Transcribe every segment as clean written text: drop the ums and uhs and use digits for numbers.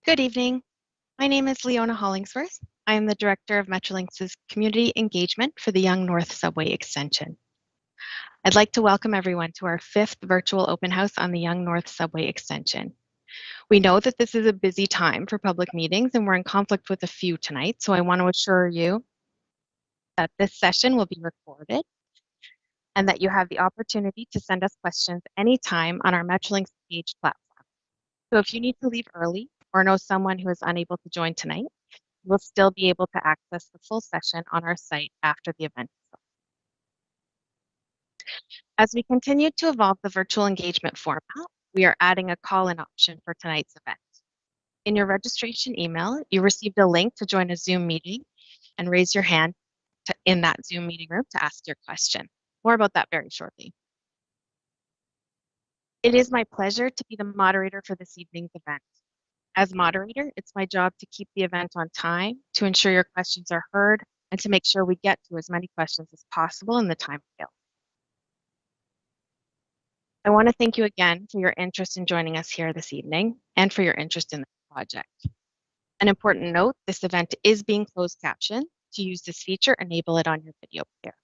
Good evening. My name is Leona Hollingsworth. I am the Director of Metrolinx's Community Engagement for the Yonge North Subway Extension. I'd like to welcome everyone to our 5th virtual open house on the Yonge North Subway Extension. We know that this is a busy time for public meetings and we're in conflict with a few tonight, so I want to assure you that this session will be recorded and that you have the opportunity to send us questions anytime on our Metrolinx page platform. So if you need to leave early or know someone who is unable to join tonight, we'll still be able to access the full session on our site after the event. As we continue to evolve the virtual engagement format, we are adding a call-in option for tonight's event. In your registration email, you received a link to join a Zoom meeting and raise your hand in that Zoom meeting room to ask your question. More about that very shortly. It is my pleasure to be the moderator for this evening's event. As moderator, it's my job to keep the event on time, to ensure your questions are heard, and to make sure we get to as many questions as possible in the time available. I want to thank you again for your interest in joining us here this evening and for your interest in the project. An important note, this event is being closed captioned. To use this feature, enable it on your video player.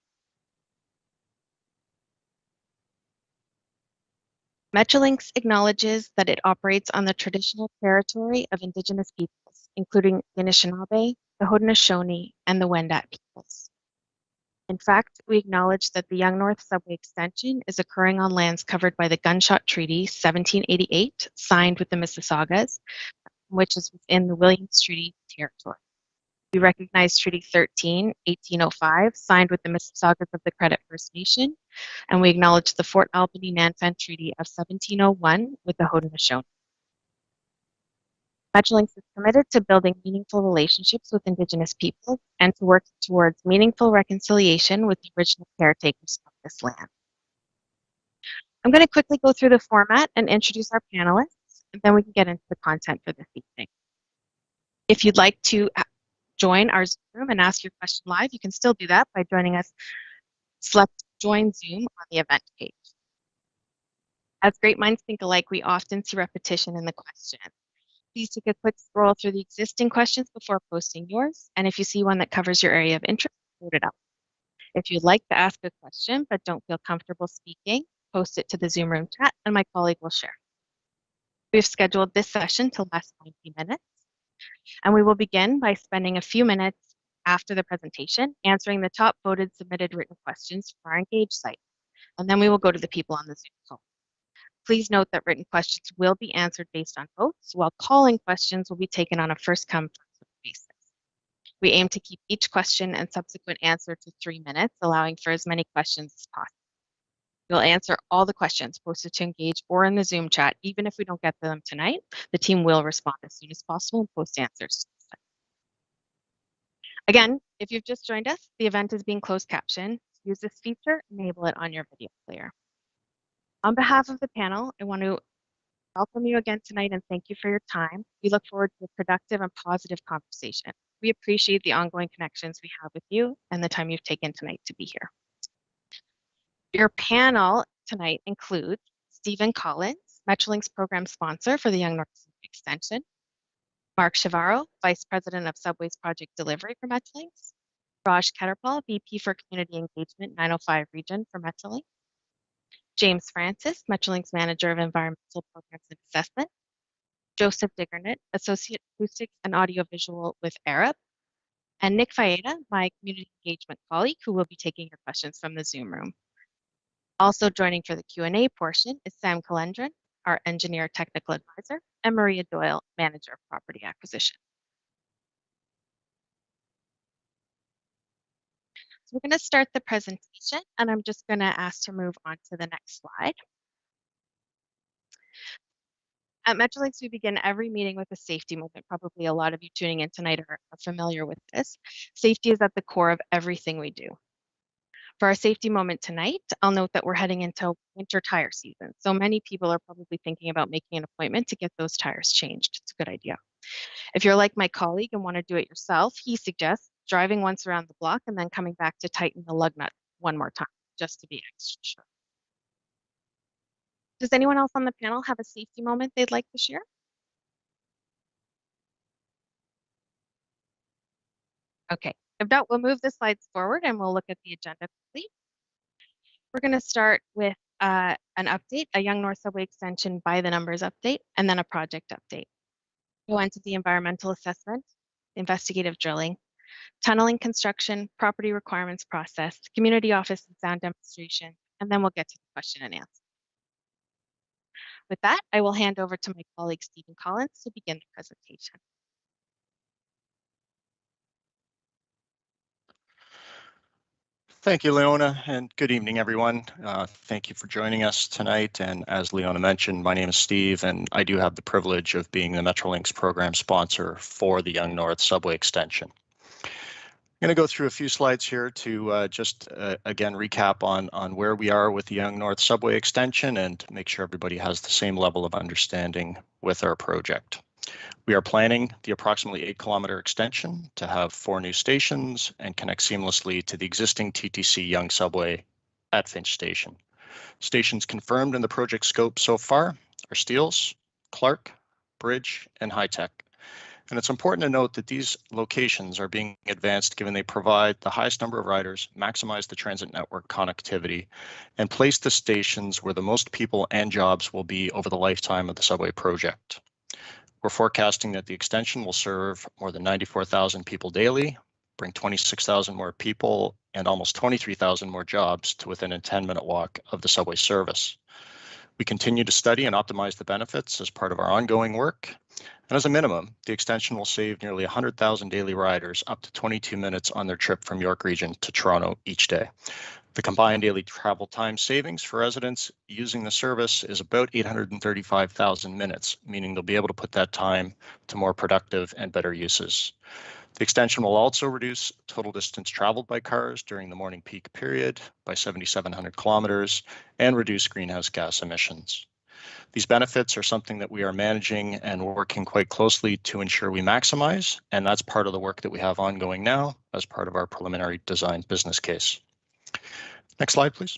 Metrolinx acknowledges that it operates on the traditional territory of Indigenous peoples, including the Anishinaabe, the Haudenosaunee, and the Wendat peoples. In fact, we acknowledge that the Yonge North Subway Extension is occurring on lands covered by the Gunshot Treaty 1788, signed with the Mississaugas, which is within the Williams Treaty territory. We recognize Treaty 13, 1805, signed with the Mississaugas of the Credit First Nation, and we acknowledge the Fort Albany-Nanfan Treaty of 1701 with the Haudenosaunee. Metrolinx is committed to building meaningful relationships with Indigenous people and to work towards meaningful reconciliation with the original caretakers of this land. I'm going to quickly go through the format and introduce our panelists, and then we can get into the content for this evening. If you'd like to join our Zoom room and ask your question live, you can still do that by joining us. Select Join Zoom on the event page. As great minds think alike, we often see repetition in the question. Please take a quick scroll through the existing questions before posting yours, and if you see one that covers your area of interest, vote it out. If you'd like to ask a question but don't feel comfortable speaking, post it to the Zoom room chat and my colleague will share. We've scheduled this session to last 90 minutes, and we will begin by spending a few minutes after the presentation answering the top voted submitted written questions from our Engage site, and then we will go to the people on the Zoom call. Please note that written questions will be answered based on votes, while calling questions will be taken on a first-come, first-served basis. We aim to keep each question and subsequent answer to 3 minutes, allowing for as many questions as possible. We'll answer all the questions posted to Engage or in the Zoom chat. Even if we don't get to them tonight, the team will respond as soon as possible and post answers. Again, if you've just joined us, the event is being closed captioned. Use this feature, enable it on your video player. On behalf of the panel, I want to welcome you again tonight and thank you for your time. We look forward to a productive and positive conversation. We appreciate the ongoing connections we have with you and the time you've taken tonight to be here. Your panel tonight includes Stephen Collins, Metrolinx program sponsor for the Yonge North Subway Extension, Mark Chavarro, Vice President of Subways Project Delivery for Metrolinx, Raj Ketterpal, VP for Community Engagement 905 Region for Metrolinx, James Francis, Metrolinx Manager of Environmental Programs and Assessment, Joseph Diggernit, Associate Acoustics and Audiovisual with Arab, and Nick Faeda, my Community Engagement colleague, who will be taking your questions from the Zoom room. Also joining for the Q&A portion is Sam Kalendran, our Engineer Technical Advisor, and Maria Doyle, Manager of Property Acquisition. So we're going to start the presentation, and I'm just going to ask to move on to the next slide. At Metrolinx, we begin every meeting with a safety moment. Probably a lot of you tuning in tonight are familiar with this. Safety is at the core of everything we do. For our safety moment tonight, I'll note that we're heading into winter tire season. So many people are probably thinking about making an appointment to get those tires changed. It's a good idea. If you're like my colleague and want to do it yourself, he suggests driving once around the block and then coming back to tighten the lug nut one more time, just to be extra sure. Does anyone else on the panel have a safety moment they'd like to share? Okay, if not, we'll move the slides forward and we'll look at the agenda quickly. We're going to start with an update, a Yonge North Subway Extension by the numbers update, and then a project update. Go into the environmental assessment, investigative drilling, tunneling construction, property requirements process, community office and sound demonstration, and then we'll get to the question and answer. With that, I will hand over to my colleague Stephen Collins to begin the presentation. Thank you, Leona, and good evening, everyone. Thank you for joining us tonight. And as Leona mentioned, my name is Steve, and I do have the privilege of being the Metrolinx program sponsor for the Yonge North Subway Extension. I'm going to go through a few slides here to just again recap on where we are with the Yonge North Subway Extension and make sure everybody has the same level of understanding with our project. We are planning the approximately 8-kilometer extension to have 4 new stations and connect seamlessly to the existing TTC Yonge Subway at Finch Station. Stations confirmed in the project scope so far are Steeles, Clark, Bridge, and High Tech. And it's important to note that these locations are being advanced given they provide the highest number of riders, maximize the transit network connectivity, and place the stations where the most people and jobs will be over the lifetime of the subway project. We're forecasting that the extension will serve more than 94,000 people daily, bring 26,000 more people and almost 23,000 more jobs to within a 10-minute walk of the subway service. We continue to study and optimize the benefits as part of our ongoing work. And as a minimum, the extension will save nearly 100,000 daily riders up to 22 minutes on their trip from York Region to Toronto each day. The combined daily travel time savings for residents using the service is about 835,000 minutes, meaning they'll be able to put that time to more productive and better uses. The extension will also reduce total distance traveled by cars during the morning peak period by 7,700 kilometers and reduce greenhouse gas emissions. These benefits are something that we are managing and working quite closely to ensure we maximize, and that's part of the work that we have ongoing now as part of our preliminary design business case. Next slide, please.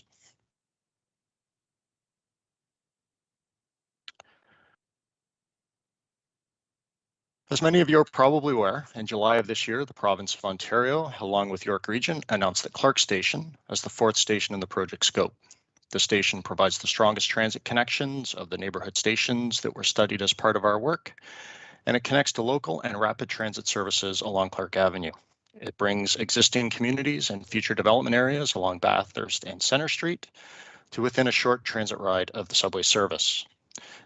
As many of you are probably aware, in July of this year, the province of Ontario, along with York Region, announced that Clark Station as the 4th station in the project scope. The station provides the strongest transit connections of the neighborhood stations that were studied as part of our work, and it connects to local and rapid transit services along Clark Avenue. It brings existing communities and future development areas along Bathurst and Centre Street to within a short transit ride of the subway service.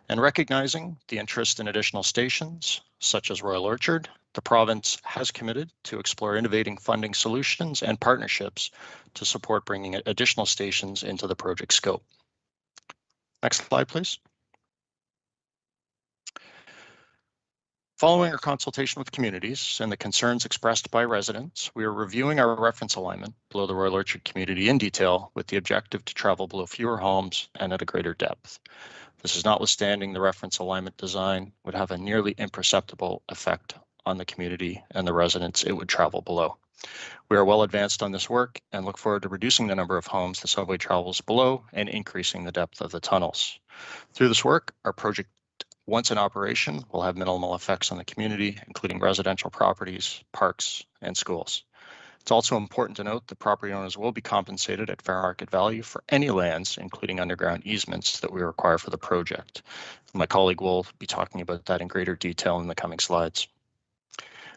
And recognizing the interest in additional stations, such as Royal Orchard, the province has committed to explore innovating funding solutions and partnerships to support bringing additional stations into the project scope. Next slide, please. Following our consultation with communities and the concerns expressed by residents, we are reviewing our reference alignment below the Royal Orchard community in detail with the objective to travel below fewer homes and at a greater depth. This is notwithstanding the reference alignment design would have a nearly imperceptible effect on the community and the residents it would travel below. We are well advanced on this work and look forward to reducing the number of homes the subway travels below and increasing the depth of the tunnels. Through this work, our project, once in operation, will have minimal effects on the community, including residential properties, parks, and schools. It's also important to note that property owners will be compensated at fair market value for any lands, including underground easements that we require for the project. My colleague will be talking about that in greater detail in the coming slides.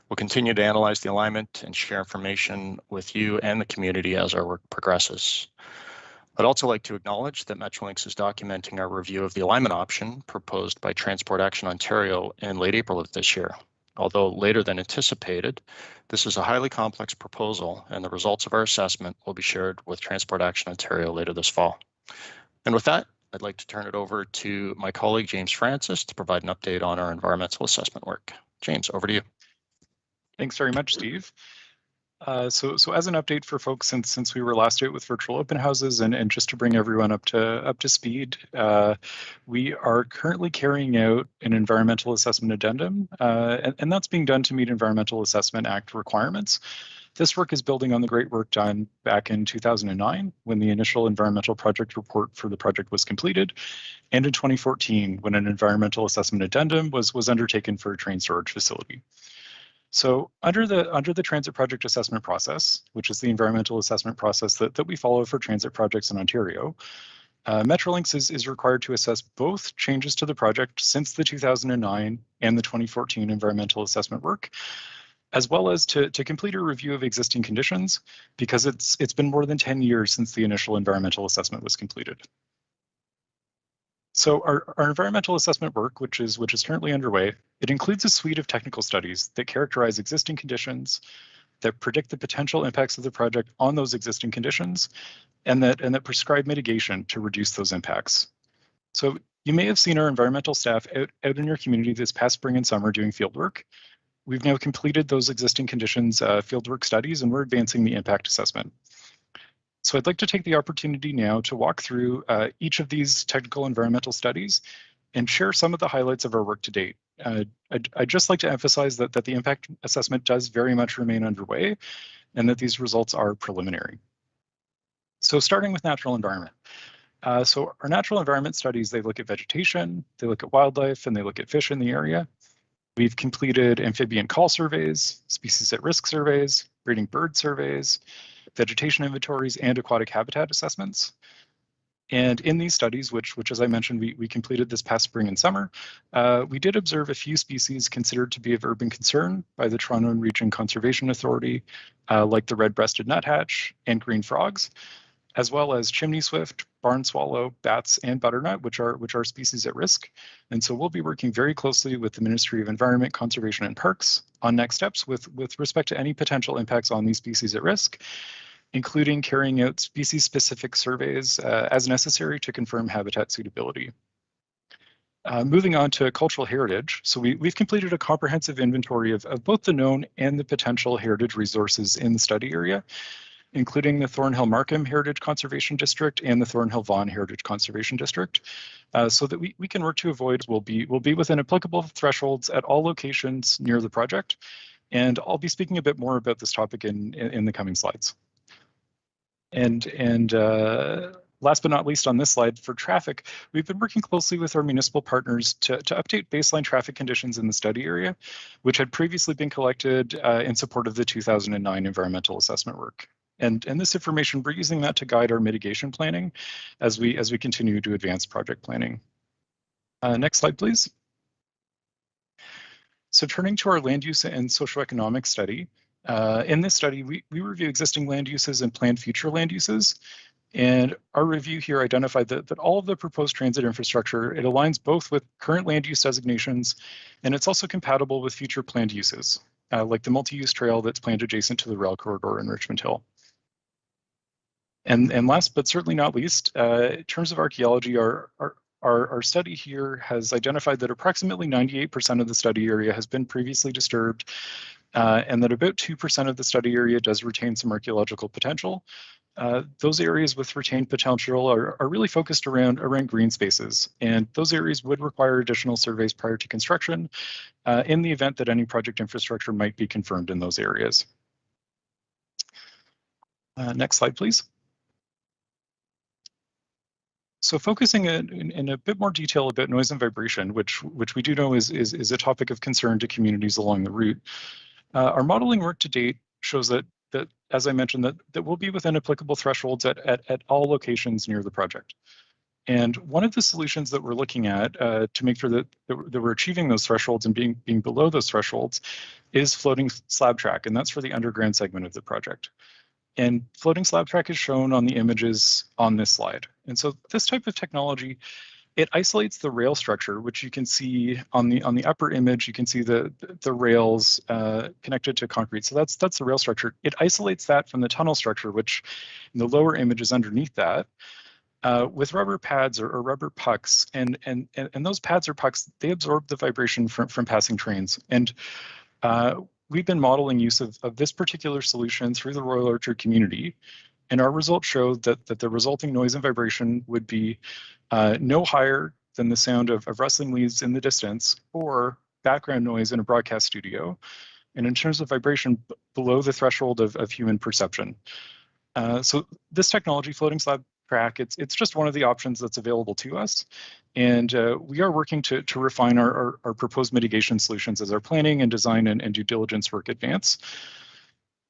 We'll continue to analyze the alignment and share information with you and the community as our work progresses. I'd also like to acknowledge that Metrolinx is documenting our review of the alignment option proposed by Transport Action Ontario in late April of this year. Although later than anticipated, this is a highly complex proposal, and the results of our assessment will be shared with Transport Action Ontario later this fall. And with that, I'd like to turn it over to my colleague, James Francis, to provide an update on our environmental assessment work. James, over to you. Thanks very much, Steve. So as an update for folks, since we were last out with virtual open houses, and just to bring everyone up to speed, we are currently carrying out an environmental assessment addendum, and that's being done to meet Environmental Assessment Act requirements. This work is building on the great work done back in 2009, when the initial environmental project report for the project was completed, and in 2014, when an environmental assessment addendum was undertaken for a train storage facility. So under the transit project assessment process, which is the environmental assessment process that we follow for transit projects in Ontario, Metrolinx is required to assess both changes to the project since the 2009 and the 2014 environmental assessment work, as well as to complete a review of existing conditions, because it's been more than 10 years since the initial environmental assessment was completed. So our environmental assessment work, which is currently underway, it includes a suite of technical studies that characterize existing conditions, that predict the potential impacts of the project on those existing conditions, and that prescribe mitigation to reduce those impacts. So you may have seen our environmental staff out in your community this past spring and summer doing fieldwork. We've now completed those existing conditions fieldwork studies, and we're advancing the impact assessment. So I'd like to take the opportunity now to walk through each of these technical environmental studies and share some of the highlights of our work to date. I'd just like to emphasize that the impact assessment does very much remain underway and that these results are preliminary. So starting with natural environment. So our natural environment studies, they look at vegetation, they look at wildlife, and they look at fish in the area. We've completed amphibian call surveys, species at risk surveys, breeding bird surveys, vegetation inventories, and aquatic habitat assessments. And in these studies, which as I mentioned, we completed this past spring and summer, we did observe a few species considered to be of urban concern by the Toronto and Region Conservation Authority, like the red-breasted nuthatch and green frogs, as well as chimney swift, barn swallow, bats, and butternut, which are species at risk. And so we'll be working very closely with the Ministry of Environment, Conservation and Parks on next steps with respect to any potential impacts on these species at risk, including carrying out species-specific surveys as necessary to confirm habitat suitability. Moving on to cultural heritage. So we've completed a comprehensive inventory of both the known and the potential heritage resources in the study area, including the Thornhill Markham Heritage Conservation District and the Thornhill Vaughan Heritage Conservation District, so that we can work to avoid will be within applicable thresholds at all locations near the project. And I'll be speaking a bit more about this topic in the coming slides. And last but not least on this slide, for traffic, we've been working closely with our municipal partners to update baseline traffic conditions in the study area, which had previously been collected in support of the 2009 environmental assessment work. And this information, we're using that to guide our mitigation planning as we continue to advance project planning. Next slide, please. So turning to our land use and socioeconomic study, in this study, we review existing land uses and planned future land uses. And our review here identified that all of the proposed transit infrastructure, it aligns both with current land use designations, and it's also compatible with future planned uses, like the multi-use trail that's planned adjacent to the rail corridor in Richmond Hill. And last but certainly not least, in terms of archaeology, our study here has identified that approximately 98% of the study area has been previously disturbed, and that about 2% of the study area does retain some archaeological potential. Those areas with retained potential are really focused around green spaces, and those areas would require additional surveys prior to construction in the event that any project infrastructure might be confirmed in those areas. Next slide, please. So focusing in a bit more detail about noise and vibration, which we do know is a topic of concern to communities along the route. Our modeling work to date shows that as I mentioned, that will be within applicable thresholds at all locations near the project. And one of the solutions that we're looking at to make sure that we're achieving those thresholds and being below those thresholds is floating slab track, and that's for the underground segment of the project. And floating slab track is shown on the images on this slide. And so this type of technology, it isolates the rail structure, which you can see on the upper image. You can see the rails connected to concrete. So that's the rail structure. It isolates that from the tunnel structure, which in the lower image is underneath that, with rubber pads or rubber pucks. And those pads or pucks, they absorb the vibration from passing trains. And we've been modeling use of this particular solution through the Royal Orchard community, and our results showed that the resulting noise and vibration would be no higher than the sound of rustling leaves in the distance or background noise in a broadcast studio, and in terms of vibration, below the threshold of human perception. So this technology, floating slab track. It's just one of the options that's available to us. And we are working to refine our proposed mitigation solutions as our planning and design and due diligence work advance.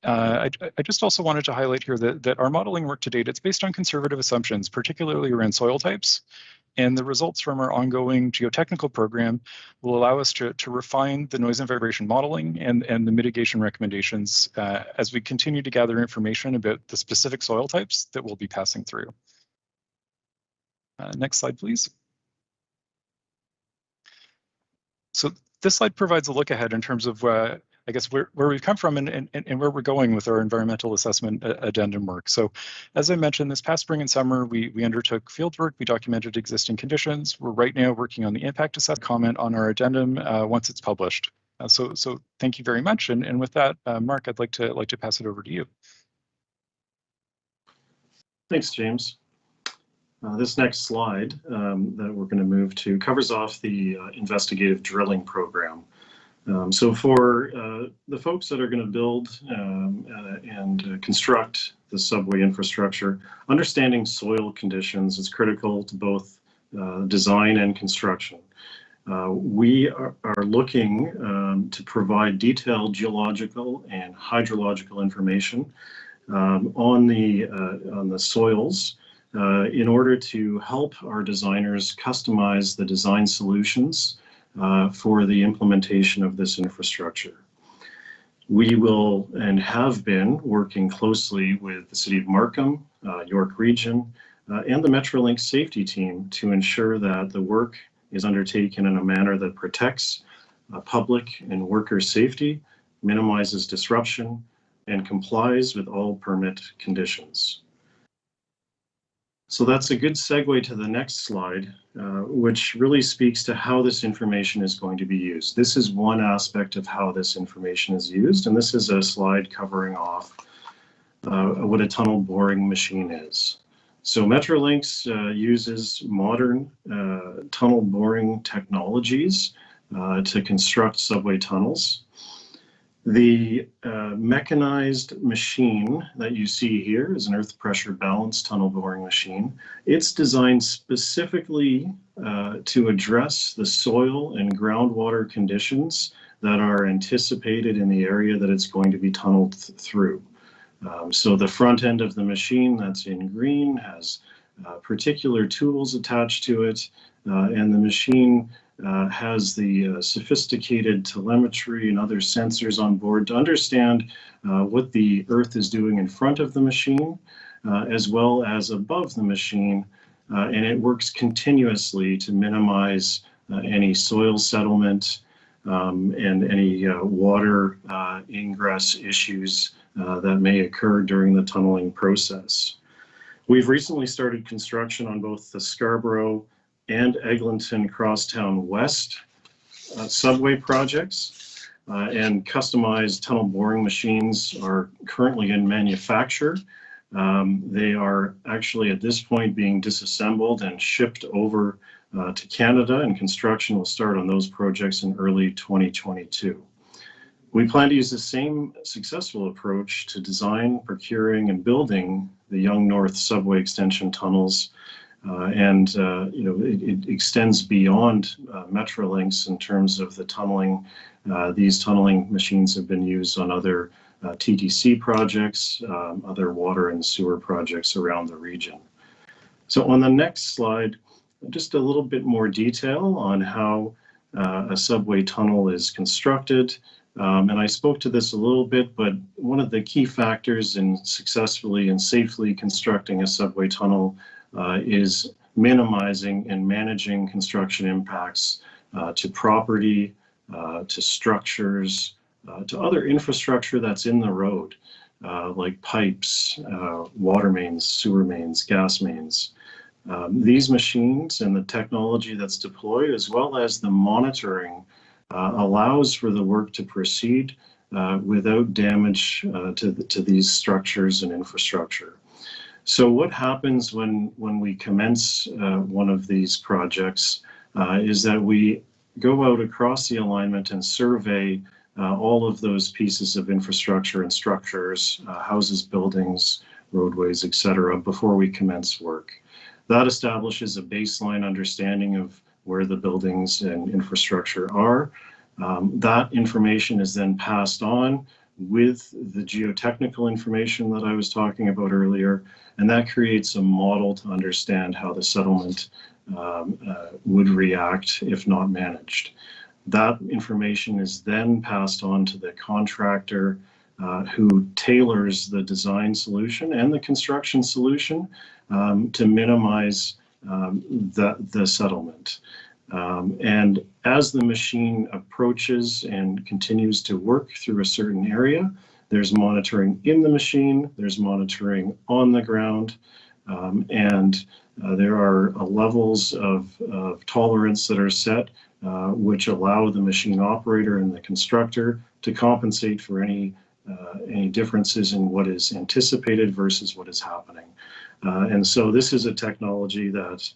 I just also wanted to highlight here that our modeling work to date, it's based on conservative assumptions, particularly around soil types. And the results from our ongoing geotechnical program will allow us to refine the noise and vibration modeling and the mitigation recommendations as we continue to gather information about the specific soil types that we'll be passing through. Next slide, please. So this slide provides a look ahead in terms of I guess where we've come from and where we're going with our environmental assessment addendum work. So as I mentioned, this past spring and summer, we undertook field work, we documented existing conditions. We're right now working on the impact assessment comment on our addendum once it's published. So thank you very much. And with that, Mark, I'd like to pass it over to you. Thanks, James. This next slide that we're going to move to covers off the investigative drilling program. So for the folks that are going to build and construct the subway infrastructure, understanding soil conditions is critical to both design and construction. We are looking to provide detailed geological and hydrological information on the soils in order to help our designers customize the design solutions for the implementation of this infrastructure. We will and have been working closely with the City of Markham, York Region, and the Metrolinx safety team to ensure that the work is undertaken in a manner that protects public and worker safety, minimizes disruption, and complies with all permit conditions. So that's a good segue to the next slide, which really speaks to how this information is going to be used. This is one aspect of how this information is used, and this is a slide covering off what a tunnel boring machine is. So Metrolinx uses modern tunnel boring technologies to construct subway tunnels. The mechanized machine that you see here is an earth pressure balanced tunnel boring machine. It's designed specifically to address the soil and groundwater conditions that are anticipated in the area that it's going to be tunneled through. So the front end of the machine that's in green has particular tools attached to it, and the machine has the sophisticated telemetry and other sensors on board to understand what the earth is doing in front of the machine, as well as above the machine, and it works continuously to minimize any soil settlement and any water ingress issues that may occur during the tunneling process. We've recently started construction on both the Scarborough and Eglinton Crosstown West subway projects, and customized tunnel boring machines are currently in manufacture. They are actually at this point being disassembled and shipped over to Canada, and construction will start on those projects in early 2022. We plan to use the same successful approach to design, procuring, and building the Yonge North Subway Extension tunnels. It extends beyond Metrolinx in terms of the tunneling. These tunneling machines have been used on other TTC projects, other water and sewer projects around the region. So on the next slide, just a little bit more detail on how a subway tunnel is constructed. And I spoke to this a little bit, but one of the key factors in successfully and safely constructing a subway tunnel is minimizing and managing construction impacts to property, to structures, to other infrastructure that's in the road, like pipes, water mains, sewer mains, gas mains. These machines and the technology that's deployed, as well as the monitoring, allows for the work to proceed without damage to these structures and infrastructure. So what happens when we commence one of these projects is that we go out across the alignment and survey all of those pieces of infrastructure and structures, houses, buildings, roadways, etc., before we commence work. That establishes a baseline understanding of where the buildings and infrastructure are. That information is then passed on with the geotechnical information that I was talking about earlier, and that creates a model to understand how the settlement would react if not managed. That information is then passed on to the contractor who tailors the design solution and the construction solution to minimize the settlement. And as the machine approaches and continues to work through a certain area, there's monitoring in the machine, there's monitoring on the ground, and there are levels of tolerance that are set which allow the machine operator and the constructor to compensate for any differences in what is anticipated versus what is happening. And so this is a technology that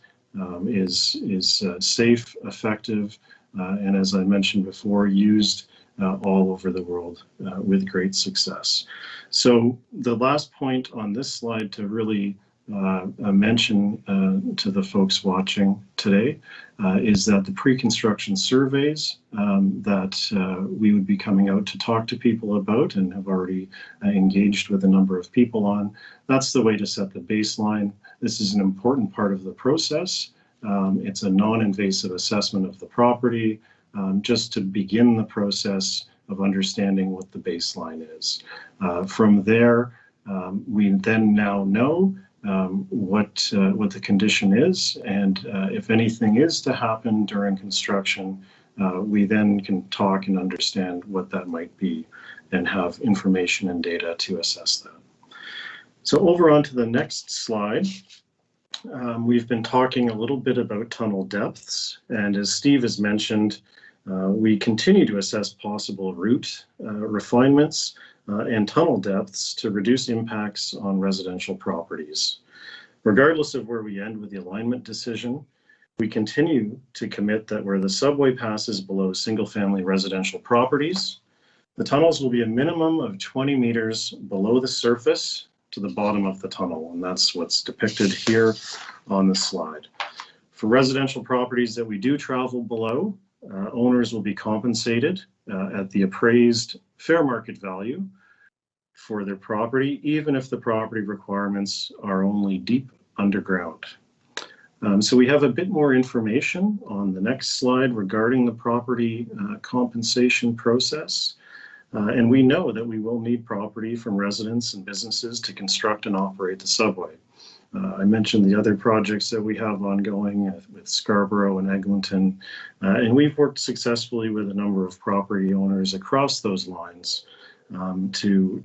is safe, effective, and as I mentioned before, used all over the world with great success. So the last point on this slide to really mention to the folks watching today is that the pre-construction surveys that we would be coming out to talk to people about and have already engaged with a number of people on, that's the way to set the baseline. This is an important part of the process. It's a non-invasive assessment of the property just to begin the process of understanding what the baseline is. From there, we then now know what the condition is, and if anything is to happen during construction, we then can talk and understand what that might be and have information and data to assess that. So over on to the next slide. We've been talking a little bit about tunnel depths, and as Steve has mentioned, we continue to assess possible route refinements and tunnel depths to reduce impacts on residential properties. Regardless of where we end with the alignment decision, we continue to commit that where the subway passes below single-family residential properties, the tunnels will be a minimum of 20 meters below the surface to the bottom of the tunnel, and that's what's depicted here on the slide. For residential properties that we do travel below, owners will be compensated at the appraised fair market value for their property, even if the property requirements are only deep underground. So we have a bit more information on the next slide regarding the property compensation process. And we know that we will need property from residents and businesses to construct and operate the subway. I mentioned the other projects that we have ongoing with Scarborough and Eglinton, and we've worked successfully with a number of property owners across those lines to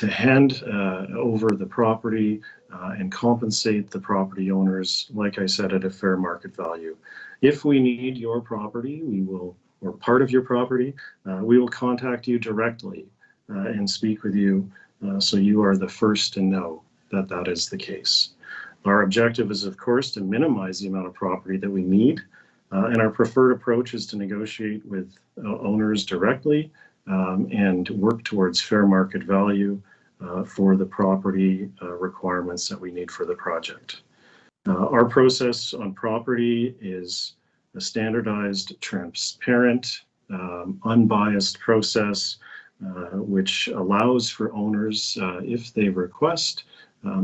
hand over the property and compensate the property owners, like I said, at a fair market value. If we need your property, we will, or part of your property, we will contact you directly and speak with you so you are the first to know that that is the case. Our objective is, of course, to minimize the amount of property that we need, and our preferred approach is to negotiate with owners directly and work towards fair market value for the property requirements that we need for the project. Our process on property is a standardized, transparent, unbiased process which allows for owners, if they request,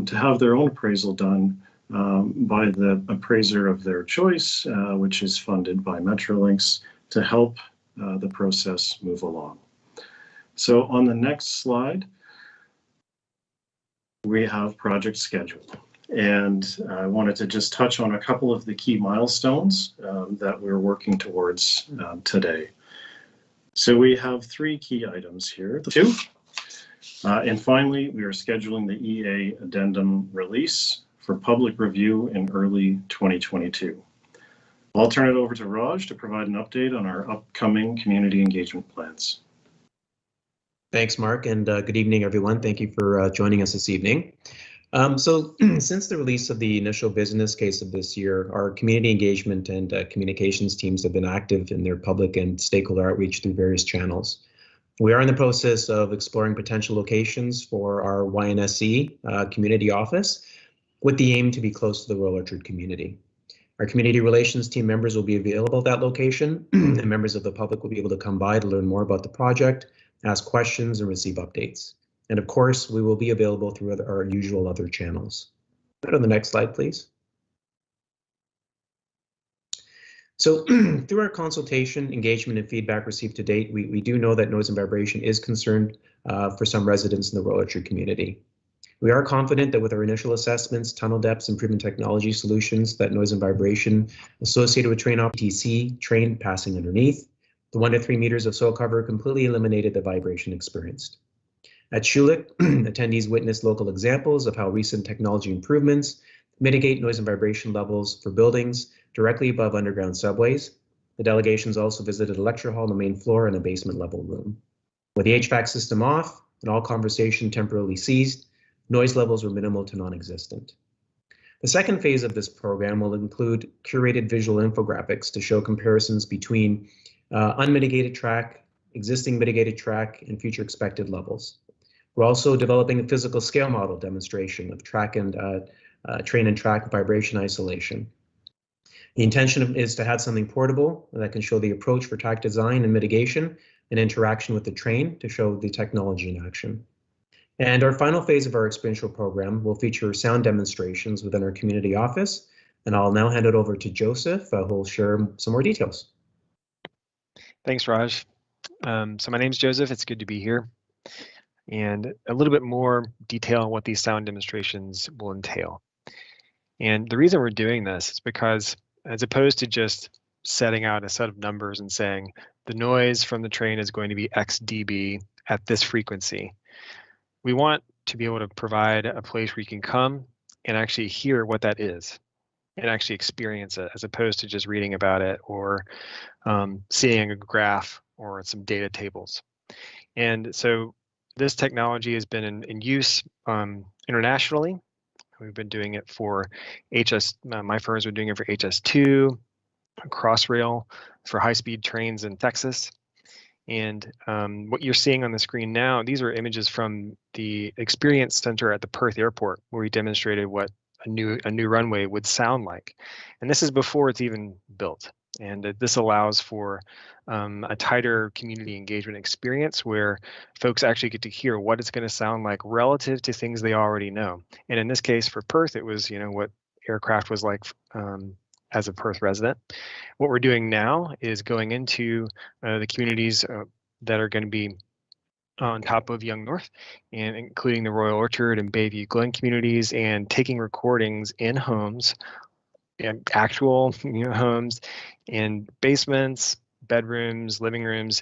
to have their own appraisal done by the appraiser of their choice, which is funded by Metrolinx to help the process move along. So on the next slide, we have project schedule. And I wanted to just touch on a couple of the key milestones that we're working towards today. So we have three key items here. And finally, we are scheduling the EA addendum release for public review in early 2022. I'll turn it over to Raj to provide an update on our upcoming community engagement plans. Thanks, Mark, and good evening, everyone. Thank you for joining us this evening. So since the release of the initial business case of this year, our community engagement and communications teams have been active in their public and stakeholder outreach through various channels. We are in the process of exploring potential locations for our YNSC community office with the aim to be close to the Royal Orchard community. Our community relations team members will be available at that location, and members of the public will be able to come by to learn more about the project, ask questions, and receive updates. And of course, we will be available through our usual other channels. Go to the next slide, please. So through our consultation, engagement, and feedback received to date, we do know that noise and vibration is concerned for some residents in the Royal Orchard community. We are confident that with our initial assessments, tunnel depths, and proven technology solutions, that noise and vibration associated with train TC train passing underneath, the 1 to 3 meters of soil cover completely eliminated the vibration experienced. At Schulich, attendees witnessed local examples of how recent technology improvements mitigate noise and vibration levels for buildings directly above underground subways. The delegations also visited a lecture hall on the main floor and a basement level room. With the HVAC system off and all conversation temporarily ceased, noise levels were minimal to non-existent. The second phase of this program will include curated visual infographics to show comparisons between unmitigated track, existing mitigated track, and future expected levels. We're also developing a physical scale model demonstration of track and train and track vibration isolation. The intention is to have something portable that can show the approach for track design and mitigation and interaction with the train to show the technology in action. And our final phase of our experiential program will feature sound demonstrations within our community office. And I'll now hand it over to Joseph, who will share some more details. Thanks, Raj. So my name's Joseph. It's good to be here. And a little bit more detail on what these sound demonstrations will entail. And the reason we're doing this is because, as opposed to just setting out a set of numbers and saying the noise from the train is going to be X dB at this frequency, we want to be able to provide a place where you can come and actually hear what that is and actually experience it, as opposed to just reading about it or seeing a graph or some data tables. And so this technology has been in use internationally. We've been doing it for my firm's been doing it for HS2, Crossrail for high-speed trains in Texas. And what you're seeing on the screen now, these are images from the Experience Center at the Perth Airport, where we demonstrated what a new runway would sound like. And this is before it's even built. And this allows for a tighter community engagement experience where folks actually get to hear what it's going to sound like relative to things they already know. And in this case for Perth, it was, what aircraft was like as a Perth resident. What we're doing now is going into the communities that are going to be on top of Yonge North, and including the Royal Orchard and Bayview Glen communities, and taking recordings in homes, and actual homes, in basements, bedrooms, living rooms,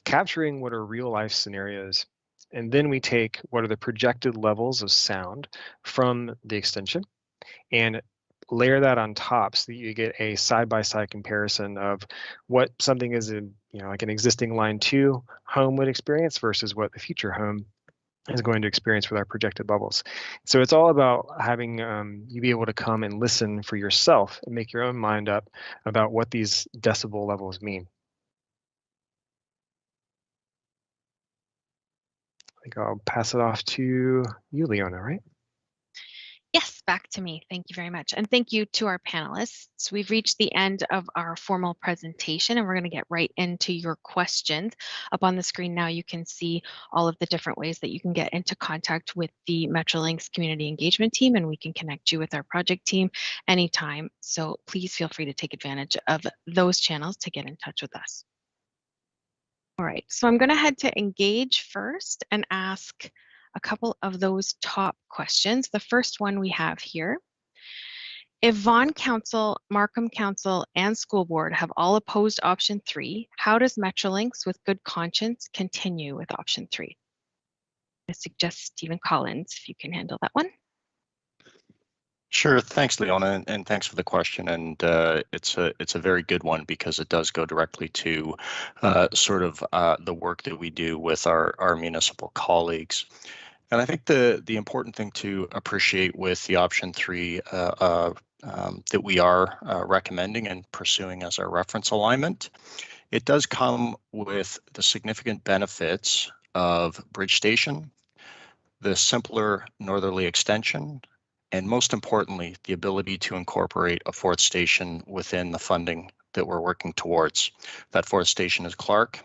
capturing what are real life scenarios. And then we take what are the projected levels of sound from the extension and layer that on top so that you get a side-by-side comparison of what something is like an existing line 2 home would experience versus what the future home is going to experience with our projected levels. So it's all about having you be able to come and listen for yourself and make your own mind up about what these decibel levels mean. I think I'll pass it off to you, Leona, right? Yes, back to me. Thank you very much. And thank you to our panelists. We've reached the end of our formal presentation, and we're going to get right into your questions. Up on the screen now, you can see all of the different ways that you can get into contact with the Metrolinx community engagement team, and we can connect you with our project team anytime. So please feel free to take advantage of those channels to get in touch with us. All right, so I'm going to head to Engage first and ask a couple of those top questions. The first one we have here: if Vaughan Council, Markham Council, and School Board have all opposed option 3, how does Metrolinx with good conscience continue with option 3? I suggest Stephen Collins, if you can handle that one. Sure. Thanks, Leona, and thanks for the question. And it's a very good one because it does go directly to sort of the work that we do with our municipal colleagues. And I think the important thing to appreciate with the option 3 that we are recommending and pursuing as our reference alignment It does come with the significant benefits of bridge station, the simpler northerly extension, and most importantly, the ability to incorporate a fourth station within the funding that we're working towards. That fourth station is Clark,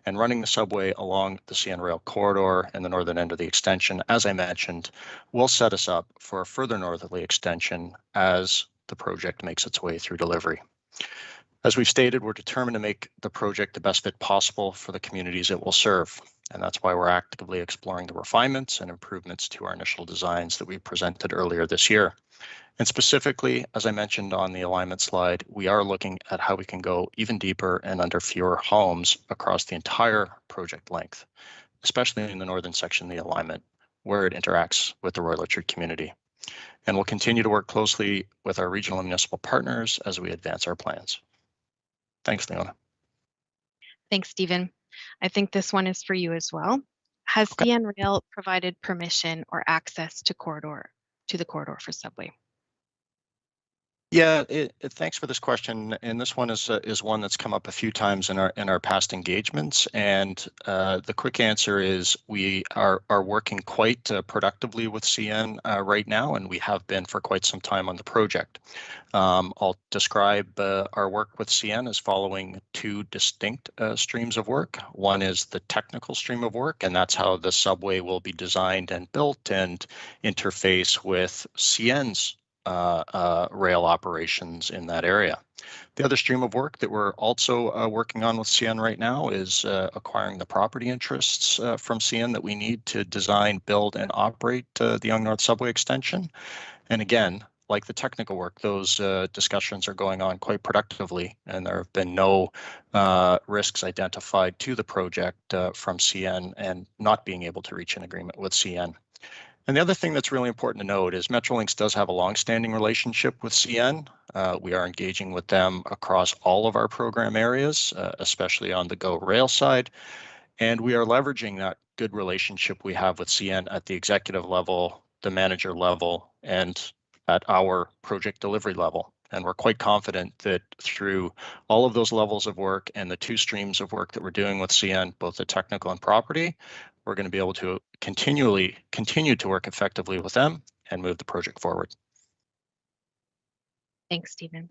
and running the subway along the CN Rail corridor in the northern end of the extension, as I mentioned, will set us up for a further northerly extension as the project makes its way through delivery. As we've stated, we're determined to make the project the best fit possible for the communities it will serve. And that's why we're actively exploring the refinements and improvements to our initial designs that we presented earlier this year. And specifically, as I mentioned on the alignment slide, we are looking at how we can go even deeper and under fewer homes across the entire project length, especially in the northern section of the alignment, where it interacts with the Royal Orchard community. And we'll continue to work closely with our regional and municipal partners as we advance our plans. Thanks, Leona. Thanks, Stephen. I think this one is for you as well. Has CN Rail provided permission or access to the corridor for subway? Yeah, thanks for this question. And this one is one that's come up a few times in our past engagements. And the quick answer is we are working quite productively with CN right now, and we have been for quite some time on the project. I'll describe our work with CN as following two distinct streams of work. One is the technical stream of work, and that's how the subway will be designed and built and interface with CN's rail operations in that area. The other stream of work that we're also working on with CN right now is acquiring the property interests from CN that we need to design, build, and operate the Yonge North Subway Extension. And again, like the technical work, those discussions are going on quite productively, and there have been no risks identified to the project from CN and not being able to reach an agreement with CN. And the other thing that's really important to note is Metrolinx does have a long-standing relationship with CN. We are engaging with them across all of our program areas, especially on the GO Rail side. And we are leveraging that good relationship we have with CN at the executive level, the manager level, and at our project delivery level. And we're quite confident that through all of those levels of work and the two streams of work that we're doing with CN, both the technical and property, we're going to be able to continue to work effectively with them and move the project forward. Thanks, Stephen.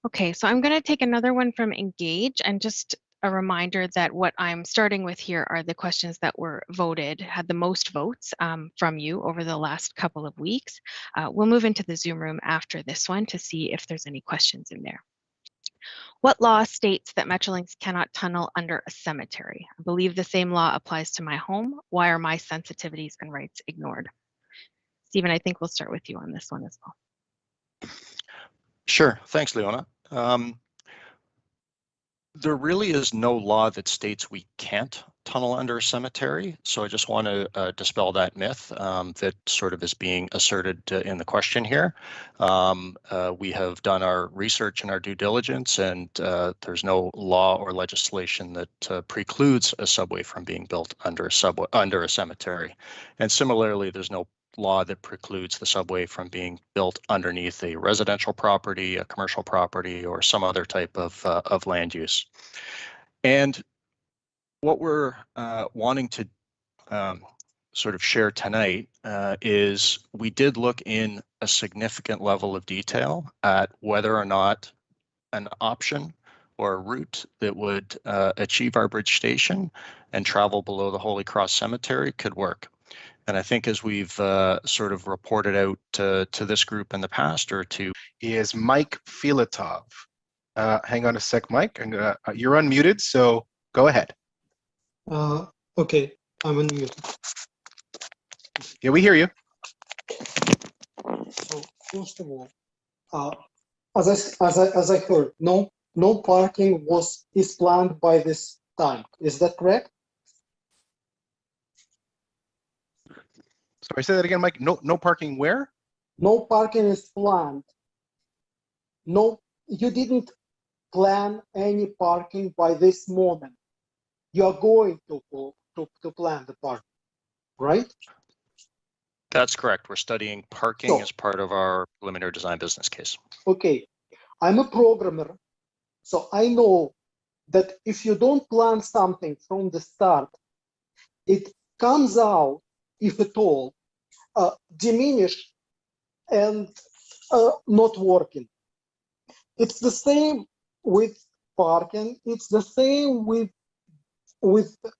Okay, so I'm going to take another one from Engage, and just a reminder that what I'm starting with here are the questions that were voted, had the most votes from you over the last couple of weeks. We'll move into the Zoom room after this one to see if there's any questions in there. What law states that Metrolinx cannot tunnel under a cemetery? I believe the same law applies to my home. Why are my sensitivities and rights ignored? Stephen, I think we'll start with you on this one as well. Sure, thanks, Leona. There really is no law that states we can't tunnel under a cemetery. So I just want to dispel that myth that sort of is being asserted in the question here. We have done our research and our due diligence, and there's no law or legislation that precludes a subway from being built under a cemetery. And similarly, there's no law that precludes the subway from being built underneath a residential property, a commercial property, or some other type of land use. And what we're wanting to sort of share tonight is we did look in a significant level of detail at whether or not an option or a route that would achieve our bridge station and travel below the Holy Cross Cemetery could work. And I think as we've sort of reported out to this group in the past or to... Is Mike Filatov. Hang on a sec, Mike. You're unmuted, so go ahead. Okay, I'm unmuted. Yeah, we hear you. So first of all, as I heard, no parking is planned by this time. Is that correct? Sorry, say that again, Mike. No parking where? No parking is planned. No, you didn't plan any parking by this moment. You are going to plan the parking, right? That's correct. We're studying parking as part of our preliminary design business case. Okay, I'm a programmer, so I know that if you don't plan something from the start, it comes out, if at all, diminished and not working. It's the same with parking. It's the same with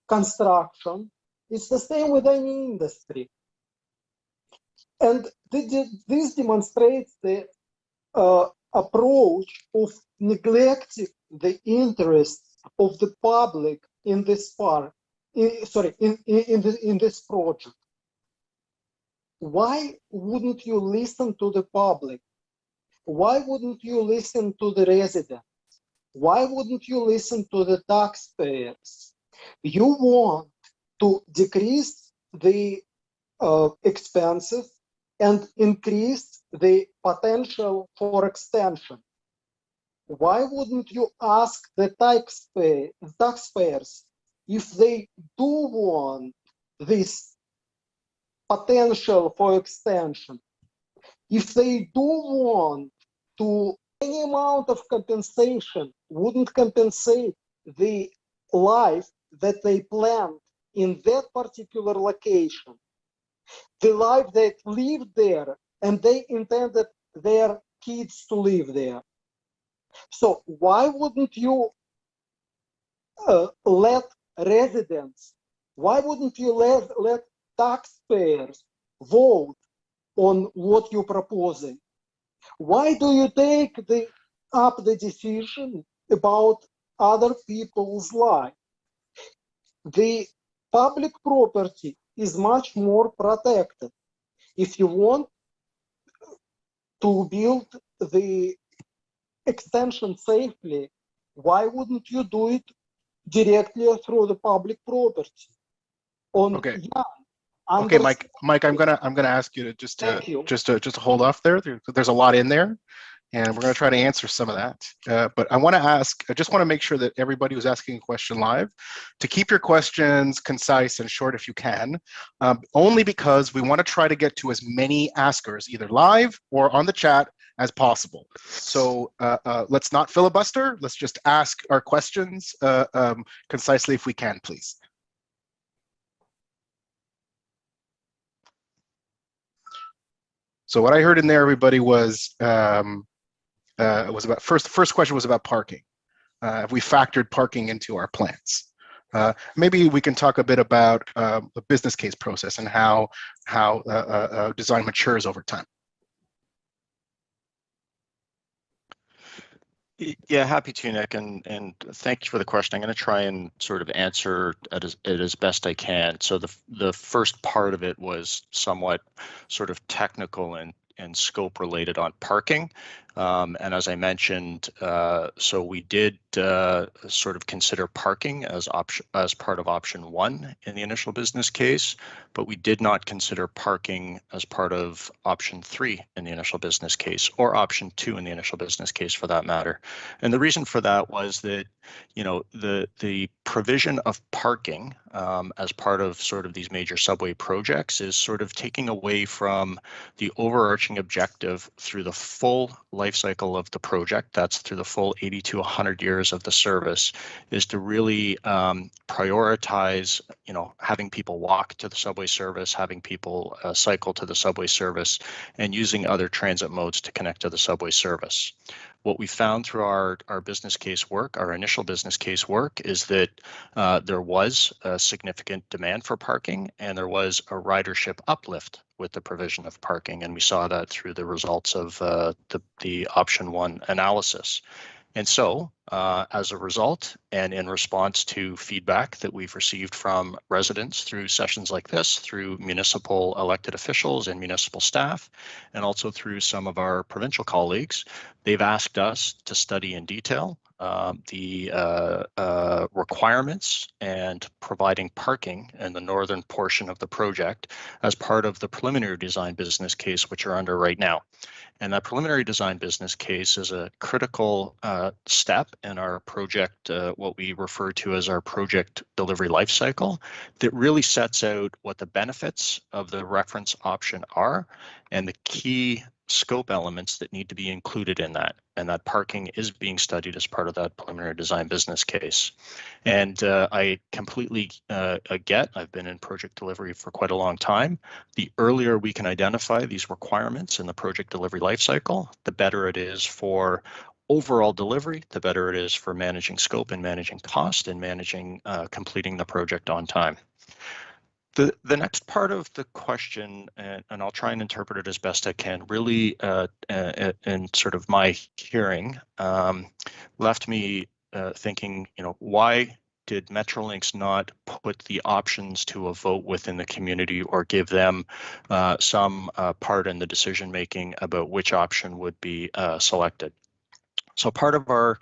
construction. It's the same with any industry. And this demonstrates the approach of neglecting the interests of the public in this in this project. Why wouldn't you listen to the public? Why wouldn't you listen to the residents? Why wouldn't you listen to the taxpayers? You want to decrease the expenses and increase the potential for extension. Why wouldn't you ask the taxpayers if they do want this potential for extension? If they do want to, any amount of compensation wouldn't compensate the life that they planned in that particular location, the life that lived there, and they intended their kids to live there. So why wouldn't you let residents, why wouldn't you let taxpayers vote on what you're proposing? Why do you take up the decision about other people's life? The public property is much more protected. If you want to build the extension safely, why wouldn't you do it directly through the public property? Okay. Okay, Mike, I'm gonna ask you to just hold off there. There's a lot in there, and we're gonna try to answer some of that. But I just want to make sure that everybody who's asking a question live to keep your questions concise and short if you can, only because we want to try to get to as many askers either live or on the chat as possible. So let's not filibuster. Let's just ask our questions concisely if we can, please. So what I heard in there, everybody, was about first question was about parking. Have we factored parking into our plans? Maybe we can talk a bit about the business case process and how design matures over time. Yeah, happy to, Nick, and thank you for the question. I'm going to try and sort of answer it as best I can. So the first part of it was somewhat sort of technical and scope related on parking. And as I mentioned, so we did sort of consider parking as part of option 1 in the initial business case, but we did not consider parking as part of option 3 in the initial business case, or option 2 in the initial business case for that matter. And the reason for that was that, you know, the provision of parking as part of sort of these major subway projects is sort of taking away from the overarching objective through the full life cycle of the project, that's through the full 80 to 100 years of the service, is to really prioritize, you know, having people walk to the subway service, having people cycle to the subway service, and using other transit modes to connect to the subway service. What we found through our business case work, our initial business case work, is that there was a significant demand for parking, and there was a ridership uplift with the provision of parking, and we saw that through the results of the option 1 analysis. And so, as a result, and in response to feedback that we've received from residents through sessions like this, through municipal elected officials and municipal staff, and also through some of our provincial colleagues, they've asked us to study in detail the requirements and providing parking in the northern portion of the project as part of the preliminary design business case, which are under right now. And that preliminary design business case is a critical step in our project, what we refer to as our project delivery life cycle, that really sets out what the benefits of the reference option are and the key scope elements that need to be included in that. and that parking is being studied as part of that preliminary design business case. And I completely get, I've been in project delivery for quite a long time. The earlier we can identify these requirements in the project delivery lifecycle, the better it is for overall delivery, the better it is for managing scope and managing cost and managing completing the project on time. The next part of the question, and I'll try and interpret it as best I can, really in sort of my hearing, left me thinking, why did Metrolinx not put the options to a vote within the community or give them some part in the decision making about which option would be selected? So part of our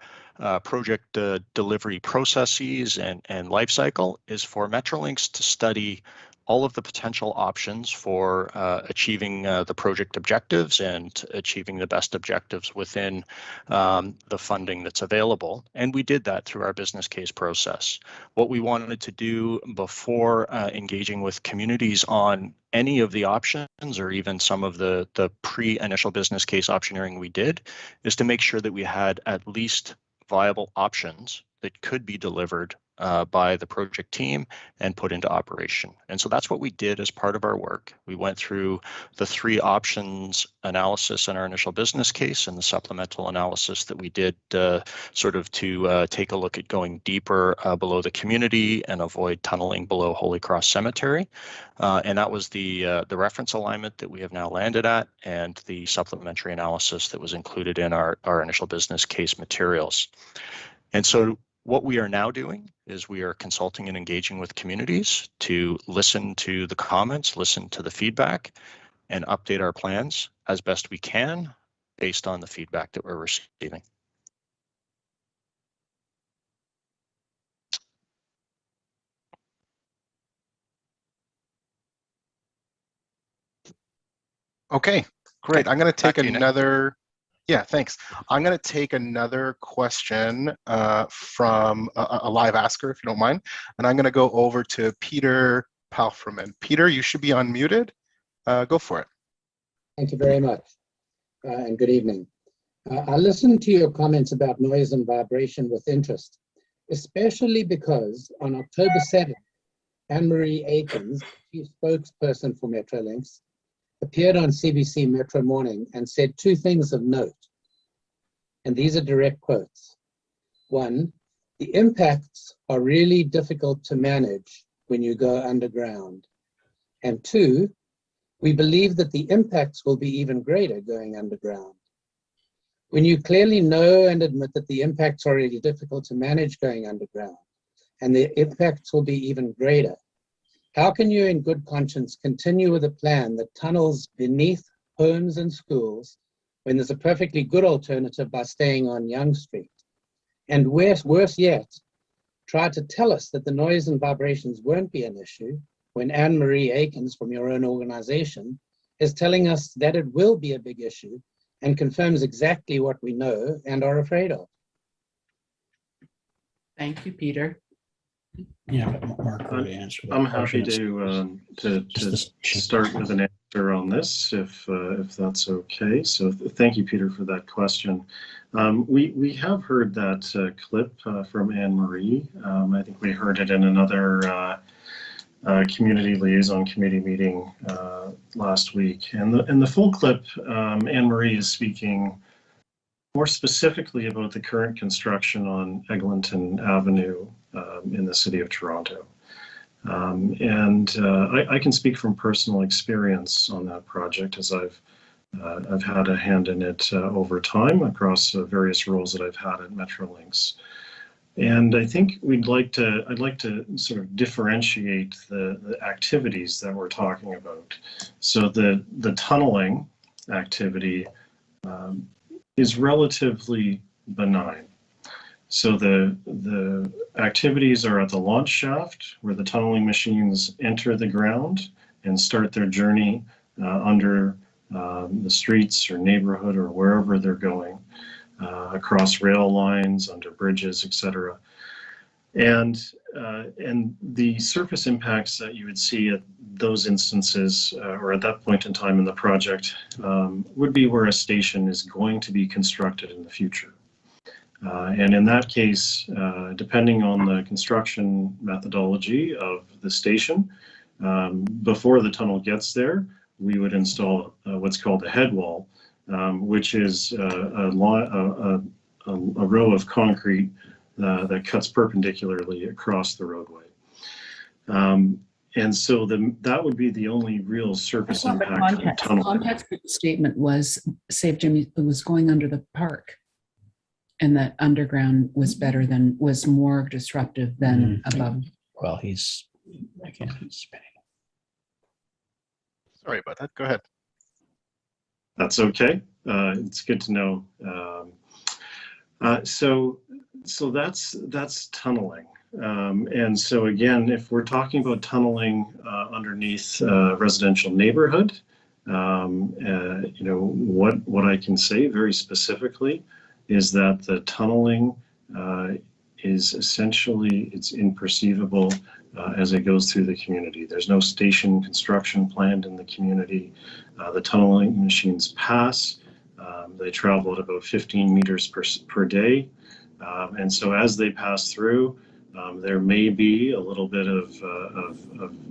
project delivery processes and life cycle is for Metrolinx to study all of the potential options for achieving the project objectives and achieving the best objectives within the funding that's available. And we did that through our business case process. What we wanted to do before engaging with communities on any of the options or even some of the pre-initial business case optioneering we did is to make sure that we had at least viable options that could be delivered by the project team and put into operation. And so that's what we did as part of our work. We went through the 3 options analysis in our initial business case and the supplemental analysis that we did sort of to take a look at going deeper below the community and avoid tunneling below Holy Cross Cemetery. And that was the reference alignment that we have now landed at and the supplementary analysis that was included in our initial business case materials. And so what we are now doing is we are consulting and engaging with communities to listen to the comments, listen to the feedback, and update our plans as best we can based on the feedback that we're receiving. Okay, great. I'm going to take another. Yeah, thanks. I'm going to take another question from a live asker, if you don't mind. And I'm going to go over to Peter Palfreman. Peter, you should be unmuted. Go for it. Thank you very much, and good evening. I listened to your comments about noise and vibration with interest, especially because on October 7th, Anne-Marie Aikens, chief spokesperson for Metrolinx, appeared on CBC Metro Morning and said 2 things of note. And these are direct quotes. 1, the impacts are really difficult to manage when you go underground. And 2, we believe that the impacts will be even greater going underground. When you clearly know and admit that the impacts are really difficult to manage going underground, and the impacts will be even greater, how can you in good conscience continue with a plan that tunnels beneath homes and schools when there's a perfectly good alternative by staying on Yonge Street? And worse yet, try to tell us that the noise and vibrations won't be an issue when Anne-Marie Aikens from your own organization is telling us that it will be a big issue and confirms exactly what we know and are afraid of. Thank you, Peter. Yeah, Mark already answered that. I'm happy to start with an answer on this, if that's okay. So thank you, Peter, for that question. We have heard that clip from Anne-Marie. I think we heard it in another community liaison committee meeting last week. And the full clip, Anne-Marie is speaking more specifically about the current construction on Eglinton Avenue in the city of Toronto. I can speak from personal experience on that project, as I've had a hand in it over time across various roles that I've had at Metrolinx. And I think I'd like to sort of differentiate the activities that we're talking about. So the tunneling activity is relatively benign. So the activities are at the launch shaft, where the tunneling machines enter the ground and start their journey under the streets or neighborhood or wherever they're going, across rail lines, under bridges, etc. And the surface impacts that you would see at those instances, or at that point in time in the project, would be where a station is going to be constructed in the future. And in that case, depending on the construction methodology of the station, before the tunnel gets there, we would install what's called a head wall, which is a row of concrete that cuts perpendicularly across the roadway. And so that would be the only real surface impact for the tunnel. The context statement was, say, Jimmy, it was going under the park, and that underground was better than, was more disruptive than above. Well, I can't speak. Sorry about that. Go ahead. That's okay. It's good to know. So that's tunneling. And so again, if we're talking about tunneling underneath a residential neighborhood, what I can say very specifically is that the tunneling is essentially, it's imperceivable as it goes through the community. There's no station construction planned in the community. The tunneling machines pass. They travel at about 15 meters per day. And so as they pass through, there may be a little bit of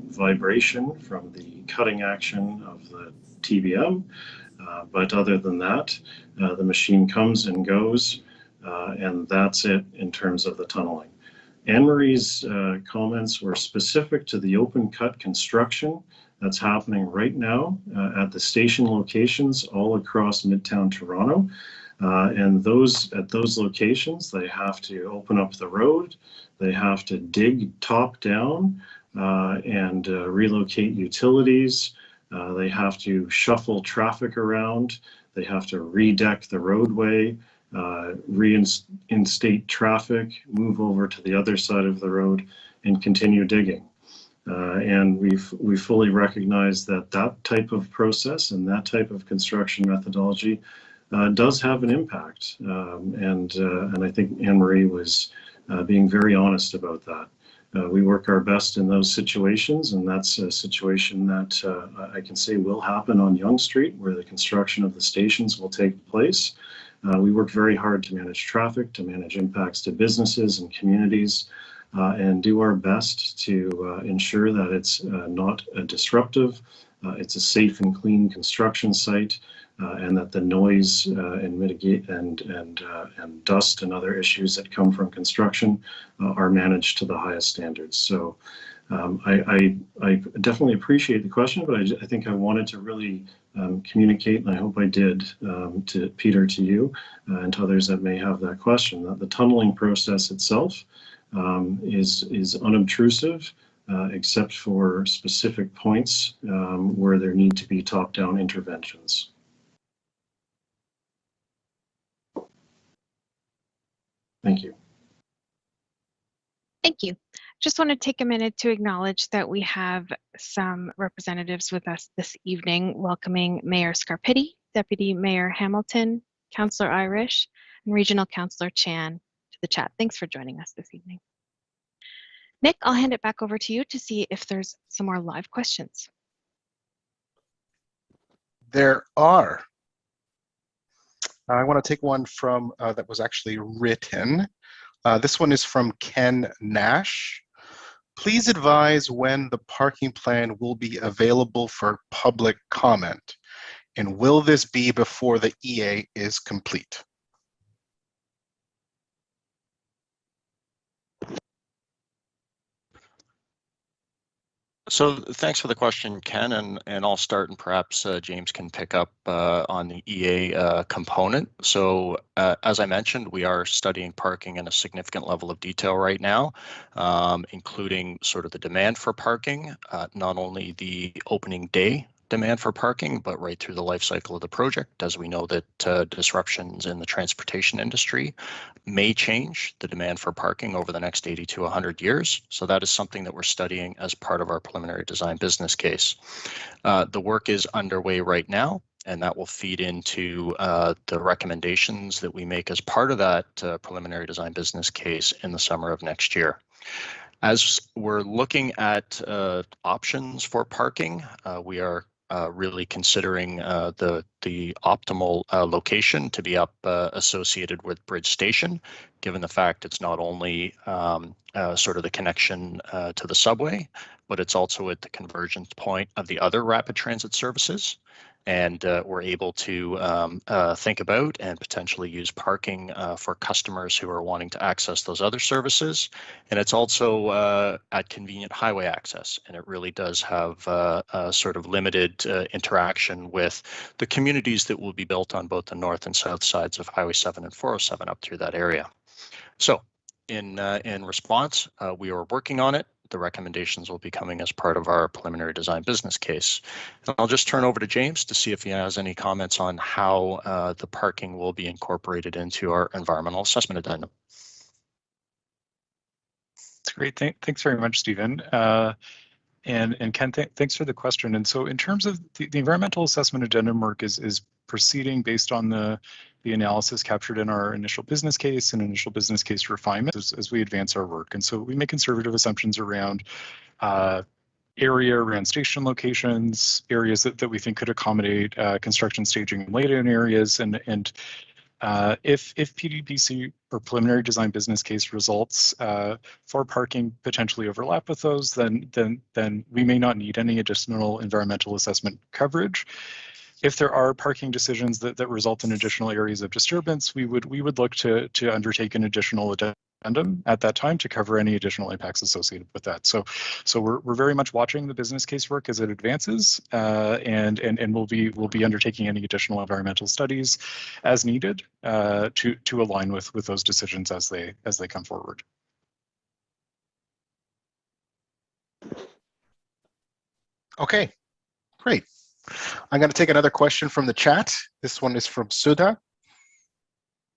vibration from the cutting action of the TBM. But other than that, the machine comes and goes, and that's it in terms of the tunneling. Anne-Marie's comments were specific to the open cut construction that's happening right now at the station locations all across Midtown Toronto. And at those locations, they have to open up the road, they have to dig top down and relocate utilities. They have to shuffle traffic around. They have to redeck the roadway, reinstate traffic, move over to the other side of the road, and continue digging. And we fully recognize that type of process and that type of construction methodology does have an impact. And I think Anne-Marie was being very honest about that. We work our best in those situations, and that's a situation that I can say will happen on Yonge Street, where the construction of the stations will take place. We work very hard to manage traffic, to manage impacts to businesses and communities, and do our best to ensure that it's not disruptive, it's a safe and clean construction site, and that the noise and mitigate and dust and other issues that come from construction are managed to the highest standards. So I definitely appreciate the question, but I think I wanted to really communicate, and I hope I did, to Peter, to you, and to others that may have that question, that the tunneling process itself is unobtrusive, except for specific points where there need to be top-down interventions. Thank you. Thank you. Just want to take a minute to acknowledge that we have some representatives with us this evening, welcoming Mayor Scarpitti, Deputy Mayor Hamilton, Councillor Irish, and Regional Councillor Chan to the chat. Thanks for joining us this evening. Nick, I'll hand it back over to you to see if there's some more live questions. There are. I want to take one from that was actually written. This one is from Ken Nash. Please advise when the parking plan will be available for public comment, and will this be before the EA is complete? So thanks for the question, Ken, and I'll start, and perhaps James can pick up on the EA component. So as I mentioned, we are studying parking in a significant level of detail right now, including sort of the demand for parking, not only the opening day demand for parking, but right through the life cycle of the project, as we know that disruptions in the transportation industry may change the demand for parking over the next 80 to 100 years. So that is something that we're studying as part of our preliminary design business case. The work is underway right now, and that will feed into the recommendations that we make as part of that preliminary design business case in the summer of next year. As we're looking at options for parking, we are really considering the optimal location to be up associated with Bridge Station, given the fact it's not only sort of the connection to the subway, but it's also at the convergence point of the other rapid transit services. And we're able to think about and potentially use parking for customers who are wanting to access those other services. And it's also at convenient highway access, and it really does have a sort of limited interaction with the communities that will be built on both the north and south sides of Highway 7 and 407 up through that area. So in response, we are working on it. The recommendations will be coming as part of our preliminary design business case. And I'll just turn over to James to see if he has any comments on how the parking will be incorporated into our environmental assessment addendum. That's great. Thanks very much, Stephen. And Ken, thanks for the question. And so in terms of the environmental assessment addendum work is proceeding based on the analysis captured in our initial business case and initial business case refinement as we advance our work. And so we make conservative assumptions around area, around station locations, areas that we think could accommodate construction staging in laid-in areas, and if PDPC or preliminary design business case results for parking potentially overlap with those, then we may not need any additional environmental assessment coverage. If there are parking decisions that result in additional areas of disturbance, we would look to undertake an additional addendum at that time to cover any additional impacts associated with that. So we're very much watching the business case work as it advances, and we'll be undertaking any additional environmental studies as needed to align with those decisions as they come forward. Okay, great. I'm going to take another question from the chat. This one is from Sudha.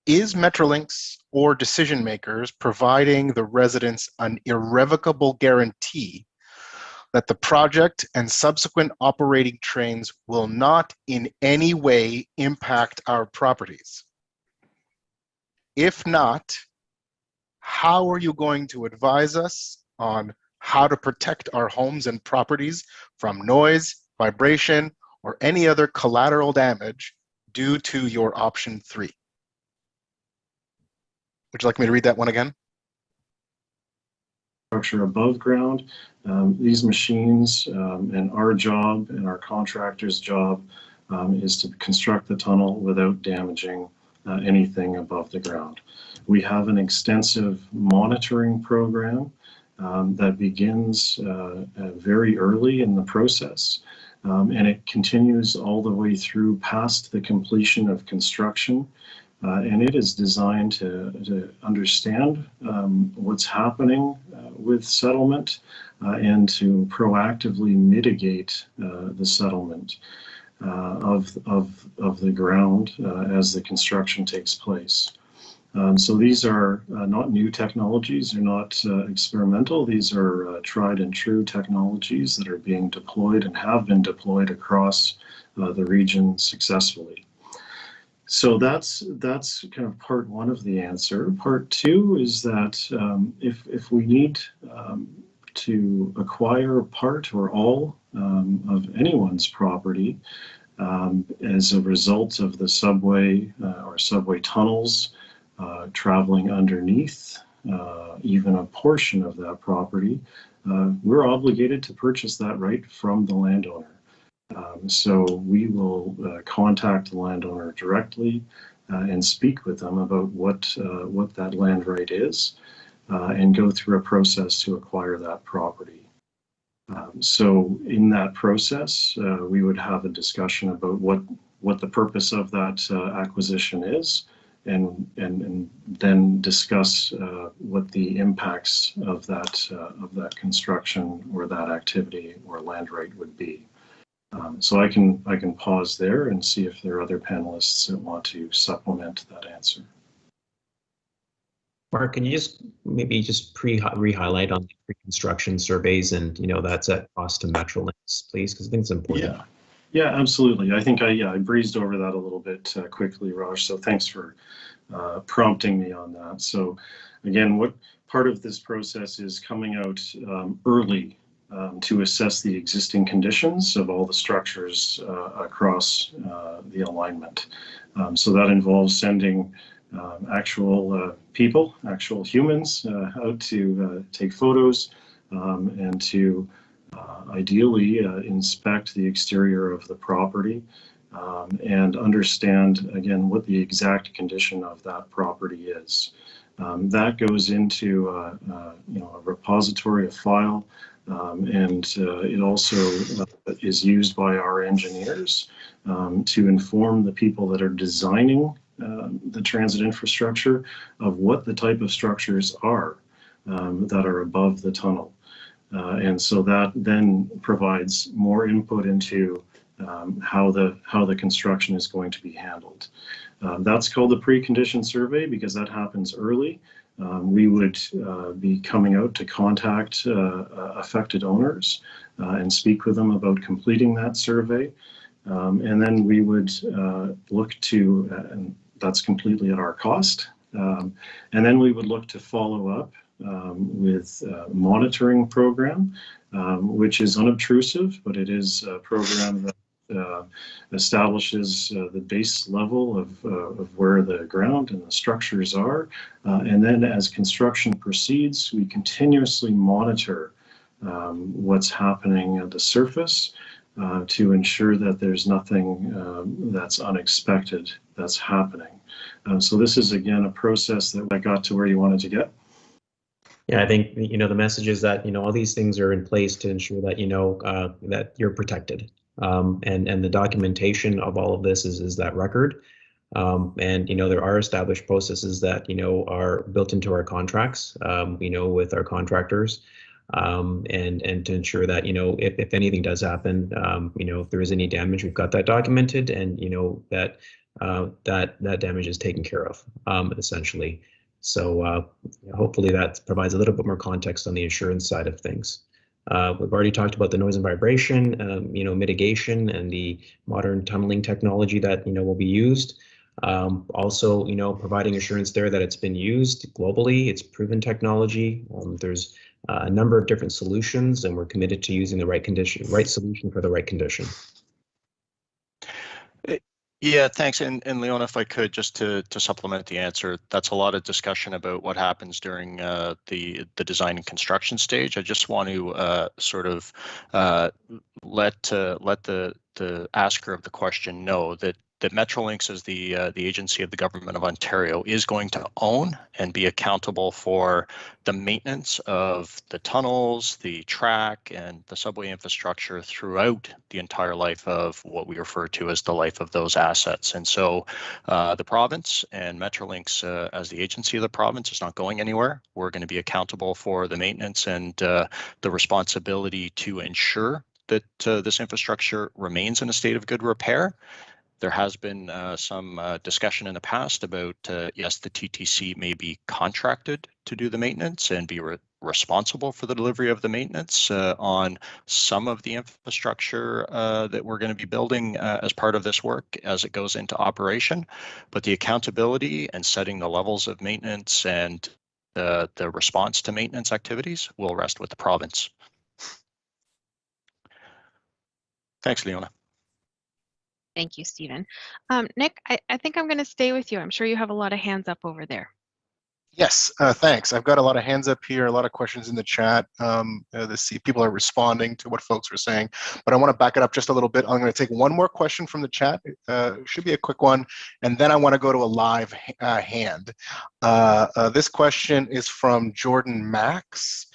Is Metrolinx or decision makers providing the residents an irrevocable guarantee that the project and subsequent operating trains will not in any way impact our properties? If not, how are you going to advise us on how to protect our homes and properties from noise, vibration, or any other collateral damage due to your option 3? Would you like me to read that one again? Structure above ground. These machines and our job and our contractor's job is to construct the tunnel without damaging anything above the ground. We have an extensive monitoring program that begins very early in the process. And it continues all the way through past the completion of construction. And it is designed to understand what's happening with settlement and to proactively mitigate the settlement of the ground as the construction takes place. So these are not new technologies, they're not experimental. These are tried and true technologies that are being deployed and have been deployed across the region successfully. So that's kind of part one of the answer. Part two is that if we need to acquire part or all of anyone's property as a result of the subway or subway tunnels traveling underneath even a portion of that property, we're obligated to purchase that right from the landowner. So we will contact the landowner directly and speak with them about what that land right is and go through a process to acquire that property. So in that process, we would have a discussion about what the purpose of that acquisition is, and then discuss what the impacts of that construction or that activity or land right would be. So I can pause there and see if there are other panelists that want to supplement that answer. Mark, can you just maybe just re-highlight on the pre-construction surveys, and that's at cost to Metrolinx, please, because I think it's important. Yeah, absolutely. I think I breezed over that a little bit quickly, Raj. So thanks for prompting me on that. So again, what part of this process is coming out early to assess the existing conditions of all the structures across the alignment. So that involves sending actual people, actual humans out to take photos and to ideally inspect the exterior of the property and understand, again, what the exact condition of that property is. That goes into a repository, a file, and it also is used by our engineers to inform the people that are designing the transit infrastructure of what the type of structures are that are above the tunnel. And so that then provides more input into how the construction is going to be handled. That's called the precondition survey because that happens early. We would be coming out to contact affected owners and speak with them about completing that survey. And then we would look to, and that's completely at our cost. And then we would look to follow up with a monitoring program, which is unobtrusive, but it is a program that establishes the base level of where the ground and the structures are. And then as construction proceeds, we continuously monitor what's happening at the surface to ensure that there's nothing that's unexpected that's happening. So this is, again, a process that I got to where you wanted to get. Yeah, I think, the message is that, all these things are in place to ensure that, that you're protected. And the documentation of all of this is that record. And, there are established processes that, are built into our contracts, with our contractors. And to ensure that, if anything does happen, if there is any damage, we've got that documented and, that that damage is taken care of, essentially. So hopefully that provides a little bit more context on the insurance side of things. We've already talked about the noise and vibration, mitigation and the modern tunneling technology that, will be used. Also, providing assurance there that it's been used globally, it's proven technology. There's a number of different solutions and we're committed to using the right solution for the right condition. Yeah, thanks. And Leona, if I could, just to supplement the answer, that's a lot of discussion about what happens during the design and construction stage. I just want to sort of let the asker of the question know that Metrolinx, as the agency of the government of Ontario, is going to own and be accountable for the maintenance of the tunnels, the track, and the subway infrastructure throughout the entire life of what we refer to as the life of those assets. And so the province and Metrolinx, as the agency of the province, is not going anywhere. We're going to be accountable for the maintenance and the responsibility to ensure that this infrastructure remains in a state of good repair. There has been some discussion in the past about, yes, the TTC may be contracted to do the maintenance and be responsible for the delivery of the maintenance on some of the infrastructure that we're going to be building as part of this work as it goes into operation. But the accountability and setting the levels of maintenance and the response to maintenance activities will rest with the province. Thanks, Leona. Thank you, Stephen. Nick, I think I'm going to stay with you. I'm sure you have a lot of hands up over there. Yes, thanks. I've got a lot of hands up here, a lot of questions in the chat. People are responding to what folks are saying, but I want to back it up just a little bit. I'm going to take one more question from the chat. Should be a quick one, and then I want to go to a live hand. This question is from Jordan Max.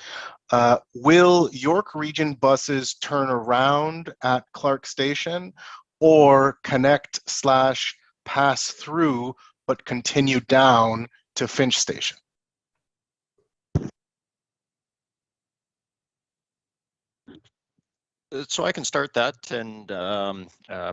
Will York Region buses turn around at Clark Station or connect/pass through but continue down to Finch Station? So I can start that, and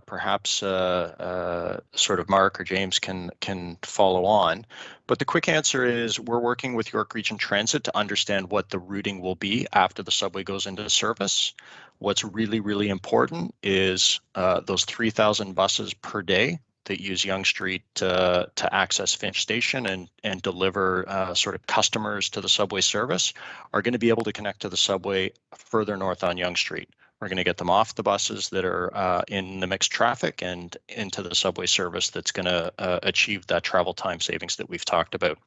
perhaps sort of Mark or James can follow on. But the quick answer is we're working with York Region Transit to understand what the routing will be after the subway goes into service. What's really, really important is those 3,000 buses per day that use Yonge Street to access Finch Station and deliver sort of customers to the subway service are going to be able to connect to the subway further north on Yonge Street. We're going to get them off the buses that are in the mixed traffic and into the subway service that's going to achieve that travel time savings that we've talked about.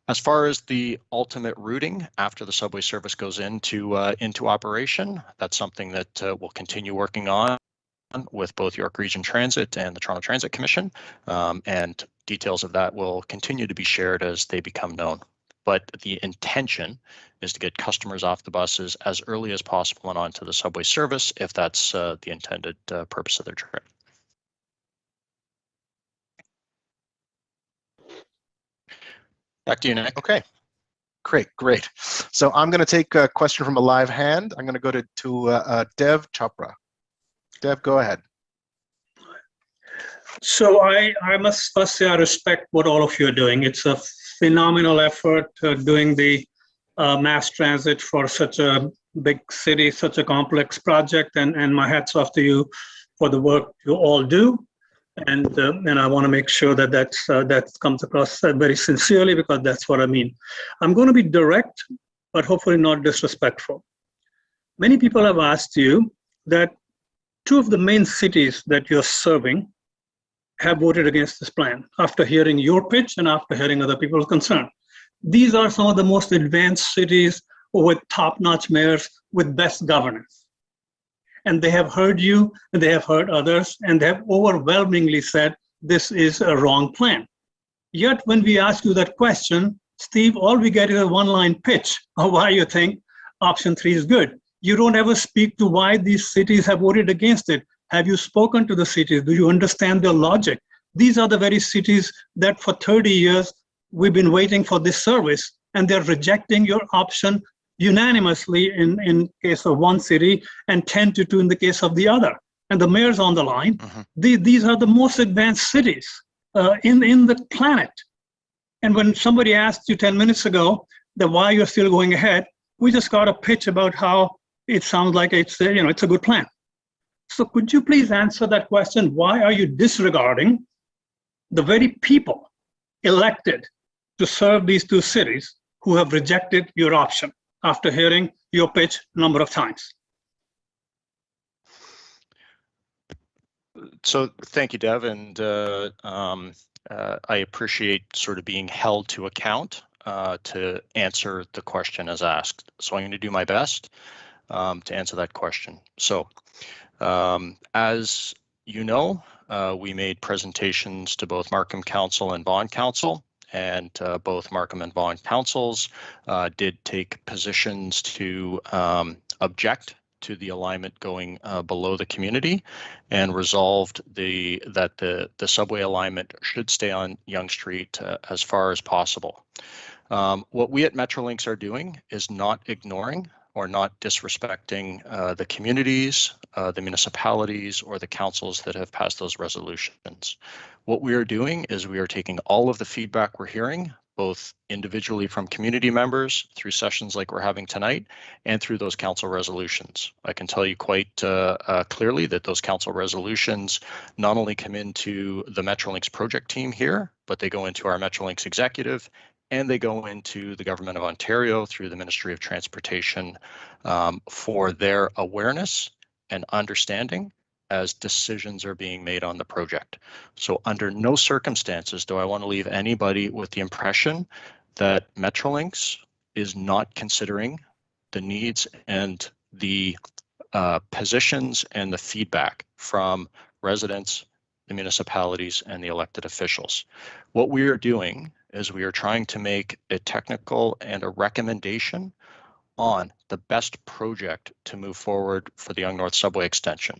As far as the ultimate routing after the subway service goes into operation, that's something that we'll continue working on with both York Region Transit and the Toronto Transit Commission, and details of that will continue to be shared as they become known. But the intention is to get customers off the buses as early as possible and onto the subway service if that's the intended purpose of their trip. Back to you, Nick. Okay, great. So I'm going to take a question from a live hand. I'm going to go to Dev Chopra. Dev, go ahead. So I must first say I respect what all of you are doing. It's a phenomenal effort doing the mass transit for such a big city, such a complex project, and my hats off to you for the work you all do. And I want to make sure that that comes across very sincerely, because that's what I mean. I'm going to be direct, but hopefully not disrespectful. Many people have asked you that two of the main cities that you're serving have voted against this plan after hearing your pitch and after hearing other people's concern. These are some of the most advanced cities with top-notch mayors with best governance. And they have heard you, and they have heard others, and they have overwhelmingly said this is a wrong plan. Yet when we ask you that question, Steve, all we get is a one-line pitch of why you think option 3 is good. You don't ever speak to why these cities have voted against it. Have you spoken to the cities? Do you understand their logic? These are the very cities that for 30 years we've been waiting for this service, and they're rejecting your option unanimously in case of one city and 10-2 in the case of the other. And the mayor's on the line. These are the most advanced cities in the planet. And when somebody asked you 10 minutes ago that why you're still going ahead, we just got a pitch about how it sounds like it's a good plan. So could you please answer that question? Why are you disregarding the very people elected to serve these two cities who have rejected your option after hearing your pitch a number of times? So thank you, Dev, and I appreciate sort of being held to account to answer the question as asked. So I'm going to do my best to answer that question. So as you know, we made presentations to both Markham Council and Vaughan Council, and both Markham and Vaughan Councils did take positions to object to the alignment going below the community, and resolved that the subway alignment should stay on Yonge Street as far as possible. What we at Metrolinx are doing is not ignoring or not disrespecting the communities, the municipalities, or the councils that have passed those resolutions. What we are doing is we are taking all of the feedback we're hearing, both individually from community members through sessions like we're having tonight and through those council resolutions. I can tell you quite clearly that those council resolutions not only come into the Metrolinx project team here, but they go into our Metrolinx executive, and they go into the Government of Ontario through the Ministry of Transportation for their awareness and understanding as decisions are being made on the project. So under no circumstances do I want to leave anybody with the impression that Metrolinx is not considering the needs and the positions and the feedback from residents, the municipalities, and the elected officials. What we are doing is we are trying to make a technical and a recommendation on the best project to move forward for the Yonge North Subway Extension.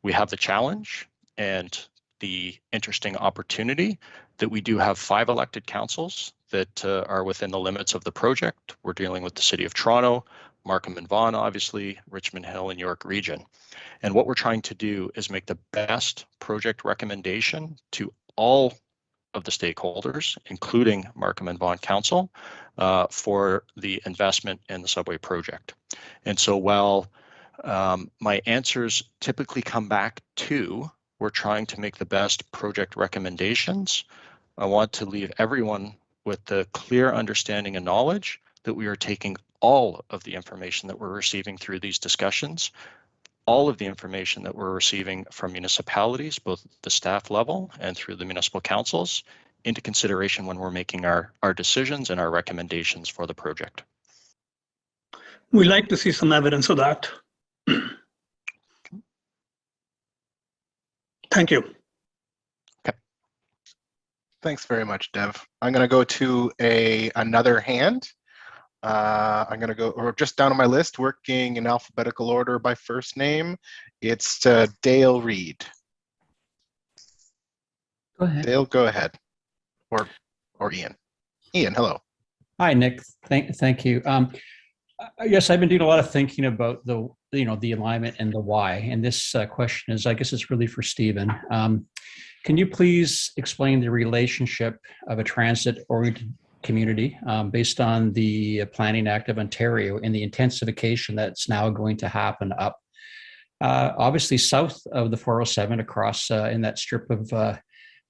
We have the challenge and the interesting opportunity that we do have 5 elected councils that are within the limits of the project. We're dealing with the City of Toronto, Markham and Vaughan, obviously, Richmond Hill and York Region. And what we're trying to do is make the best project recommendation to all of the stakeholders, including Markham and Vaughan Council, for the investment in the subway project. And so while my answers typically come back to we're trying to make the best project recommendations, I want to leave everyone with the clear understanding and knowledge that we are taking all of the information that we're receiving through these discussions, all of the information that we're receiving from municipalities, both at the staff level and through the municipal councils, into consideration when we're making our decisions and our recommendations for the project. We like to see some evidence of that. Thank you. Okay. Thanks very much, Dev. I'm going to go to another hand. I'm going to go or just down on my list, working in alphabetical order by first name. It's Dale Reed. Go ahead. Dale, go ahead. Or Ian. Ian, hello. Hi, Nick. Thank you. Yes, I've been doing a lot of thinking about the alignment and the why. And this question is, I guess it's really for Stephen. Can you please explain the relationship of a transit-oriented community based on the Planning Act of Ontario and the intensification that's now going to happen up, obviously south of the 407 across in that strip of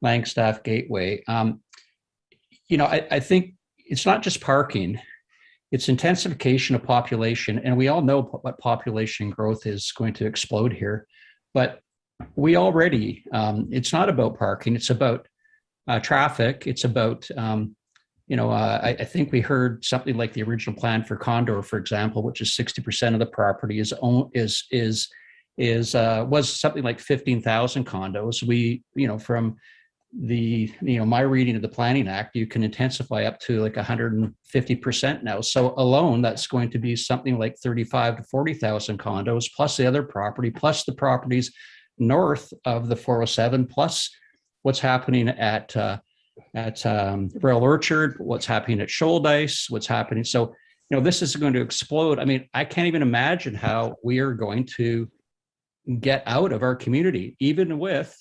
Langstaff Gateway? I think it's not just parking. It's intensification of population, and we all know what population growth is going to explode here. But we already, it's not about parking, it's about traffic, it's about, I think we heard something like the original plan for Condor, for example, which is 60% of the property was something like 15,000 condos. We, from the my reading of the Planning Act, you can intensify up to like 150% now. So alone, that's going to be something like 35 to 40,000 condos, plus the other property, plus the properties north of the 407, plus what's happening at Royal Orchard, what's happening at Shoaldice, what's happening. So this is going to explode. I mean, I can't even imagine how we are going to get out of our community, even with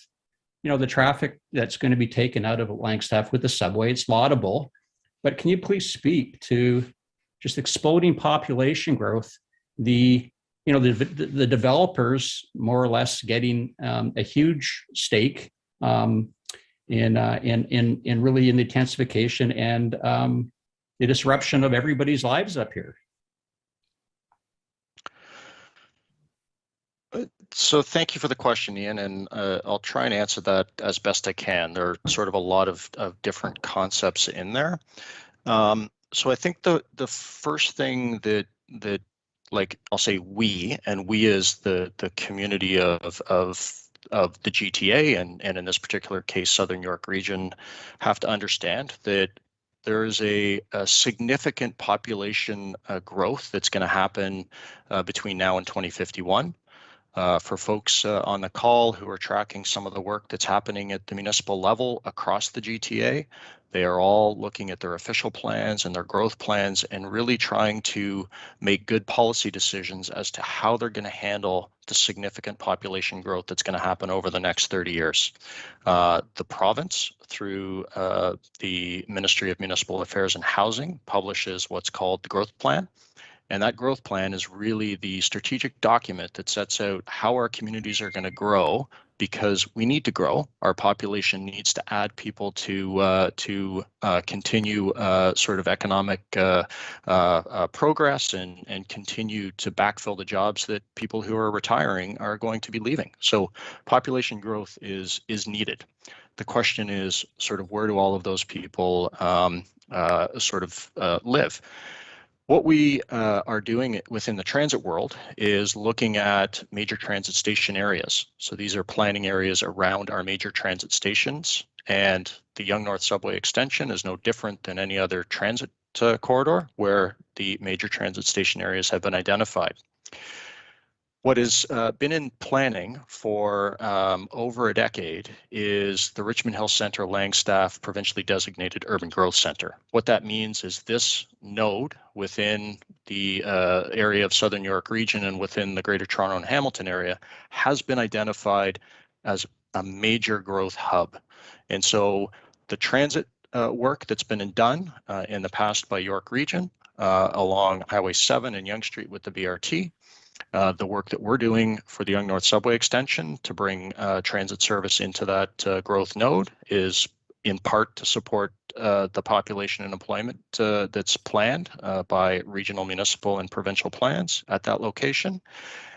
the traffic that's going to be taken out of Langstaff with the subway. It's laudable, but can you please speak to just exploding population growth, the developers more or less getting a huge stake in really in the intensification and the disruption of everybody's lives up here? So thank you for the question, Ian, and I'll try and answer that as best I can. There are sort of a lot of different concepts in there. So I think the first thing that like I'll say we is the community of the GTA and in this particular case Southern York Region have to understand that there is a significant population growth that's going to happen between now and 2051. For folks on the call who are tracking some of the work that's happening at the municipal level across the GTA, they are all looking at their official plans and their growth plans and really trying to make good policy decisions as to how they're going to handle the significant population growth that's going to happen over the next 30 years. The province, through the Ministry of Municipal Affairs and Housing, publishes what's called the growth plan. And that growth plan is really the strategic document that sets out how our communities are going to grow, because we need to grow. Our population needs to add people to continue sort of economic progress and continue to backfill the jobs that people who are retiring are going to be leaving. So population growth is needed. The question is sort of where do all of those people live? What we are doing within the transit world is looking at major transit station areas. So these are planning areas around our major transit stations, and the Yonge North Subway Extension is no different than any other transit corridor where the major transit station areas have been identified. What has been in planning for over a decade is the Richmond Hill Centre Langstaff provincially designated urban growth centre. What that means is this node within the area of Southern York region and within the Greater Toronto and Hamilton area has been identified as a major growth hub. And so the transit work that's been done in the past by York Region along Highway 7 and Yonge Street with the BRT, the work that we're doing for the Yonge North Subway Extension to bring transit service into that growth node is in part to support the population and employment that's planned by regional, municipal, and provincial plans at that location.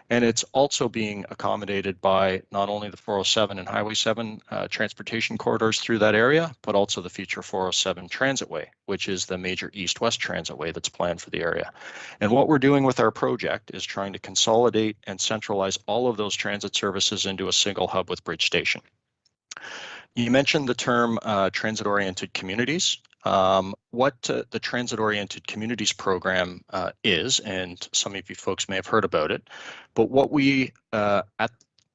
And it's also being accommodated by not only the 407 and Highway 7 transportation corridors through that area, but also the future 407 Transitway, which is the major east-west transitway that's planned for the area. And what we're doing with our project is trying to consolidate and centralize all of those transit services into a single hub with Bridge Station. You mentioned the term transit-oriented communities. What the Transit-Oriented Communities Program is, and some of you folks may have heard about it, but what we at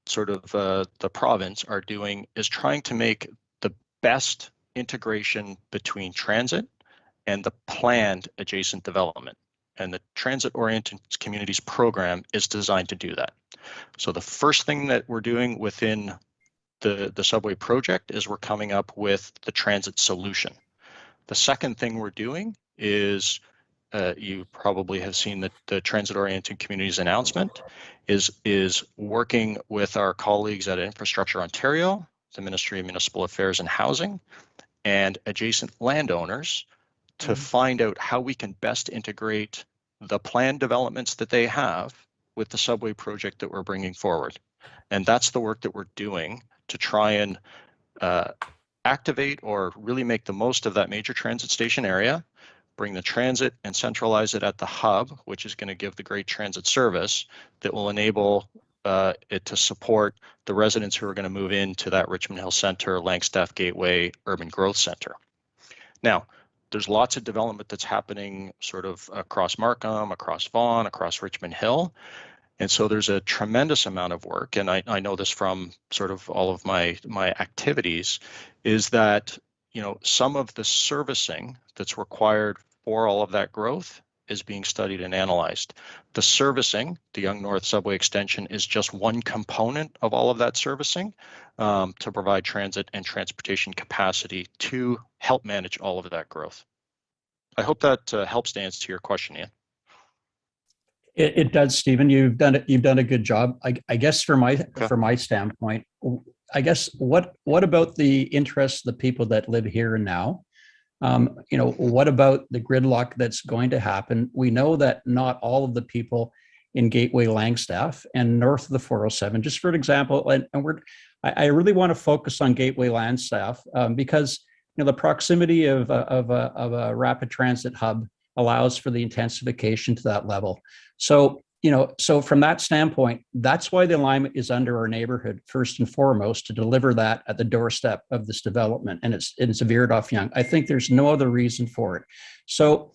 sort of the province are doing is trying to make the best integration between transit and the planned adjacent development. And the Transit-Oriented Communities Program is designed to do that. So the first thing that we're doing within the subway project is we're coming up with the transit solution. The second thing we're doing is, you probably have seen the Transit-Oriented Communities announcement, is working with our colleagues at Infrastructure Ontario, the Ministry of Municipal Affairs and Housing, and adjacent landowners to find out how we can best integrate the planned developments that they have with the subway project that we're bringing forward. And that's the work that we're doing to try and activate or really make the most of that major transit station area, bring the transit and centralize it at the hub, which is going to give the great transit service that will enable it to support the residents who are going to move into that Richmond Hill Centre, Langstaff Gateway Urban Growth Centre. Now, there's lots of development that's happening sort of across Markham, across Vaughan, across Richmond Hill. And so there's a tremendous amount of work, and I know this from sort of all of my activities, is that, you know, some of the servicing that's required for all of that growth is being studied and analyzed. The servicing, the Yonge North Subway Extension, is just one component of all of that servicing to provide transit and transportation capacity to help manage all of that growth. I hope that helps to answer your question, Ian. It does, Stephen. You've done a good job. I guess from my standpoint, I guess what about the interests of the people that live here and now? You know, what about the gridlock that's going to happen? We know that not all of the people in Gateway Langstaff and north of the 407, just for an example, I really want to focus on Gateway Langstaff because, you know, the proximity of a rapid transit hub allows for the intensification to that level. So, you know, so from that standpoint, that's why the alignment is under our neighborhood first and foremost, to deliver that at the doorstep of this development, and it's veered off Yonge. I think there's no other reason for it. So,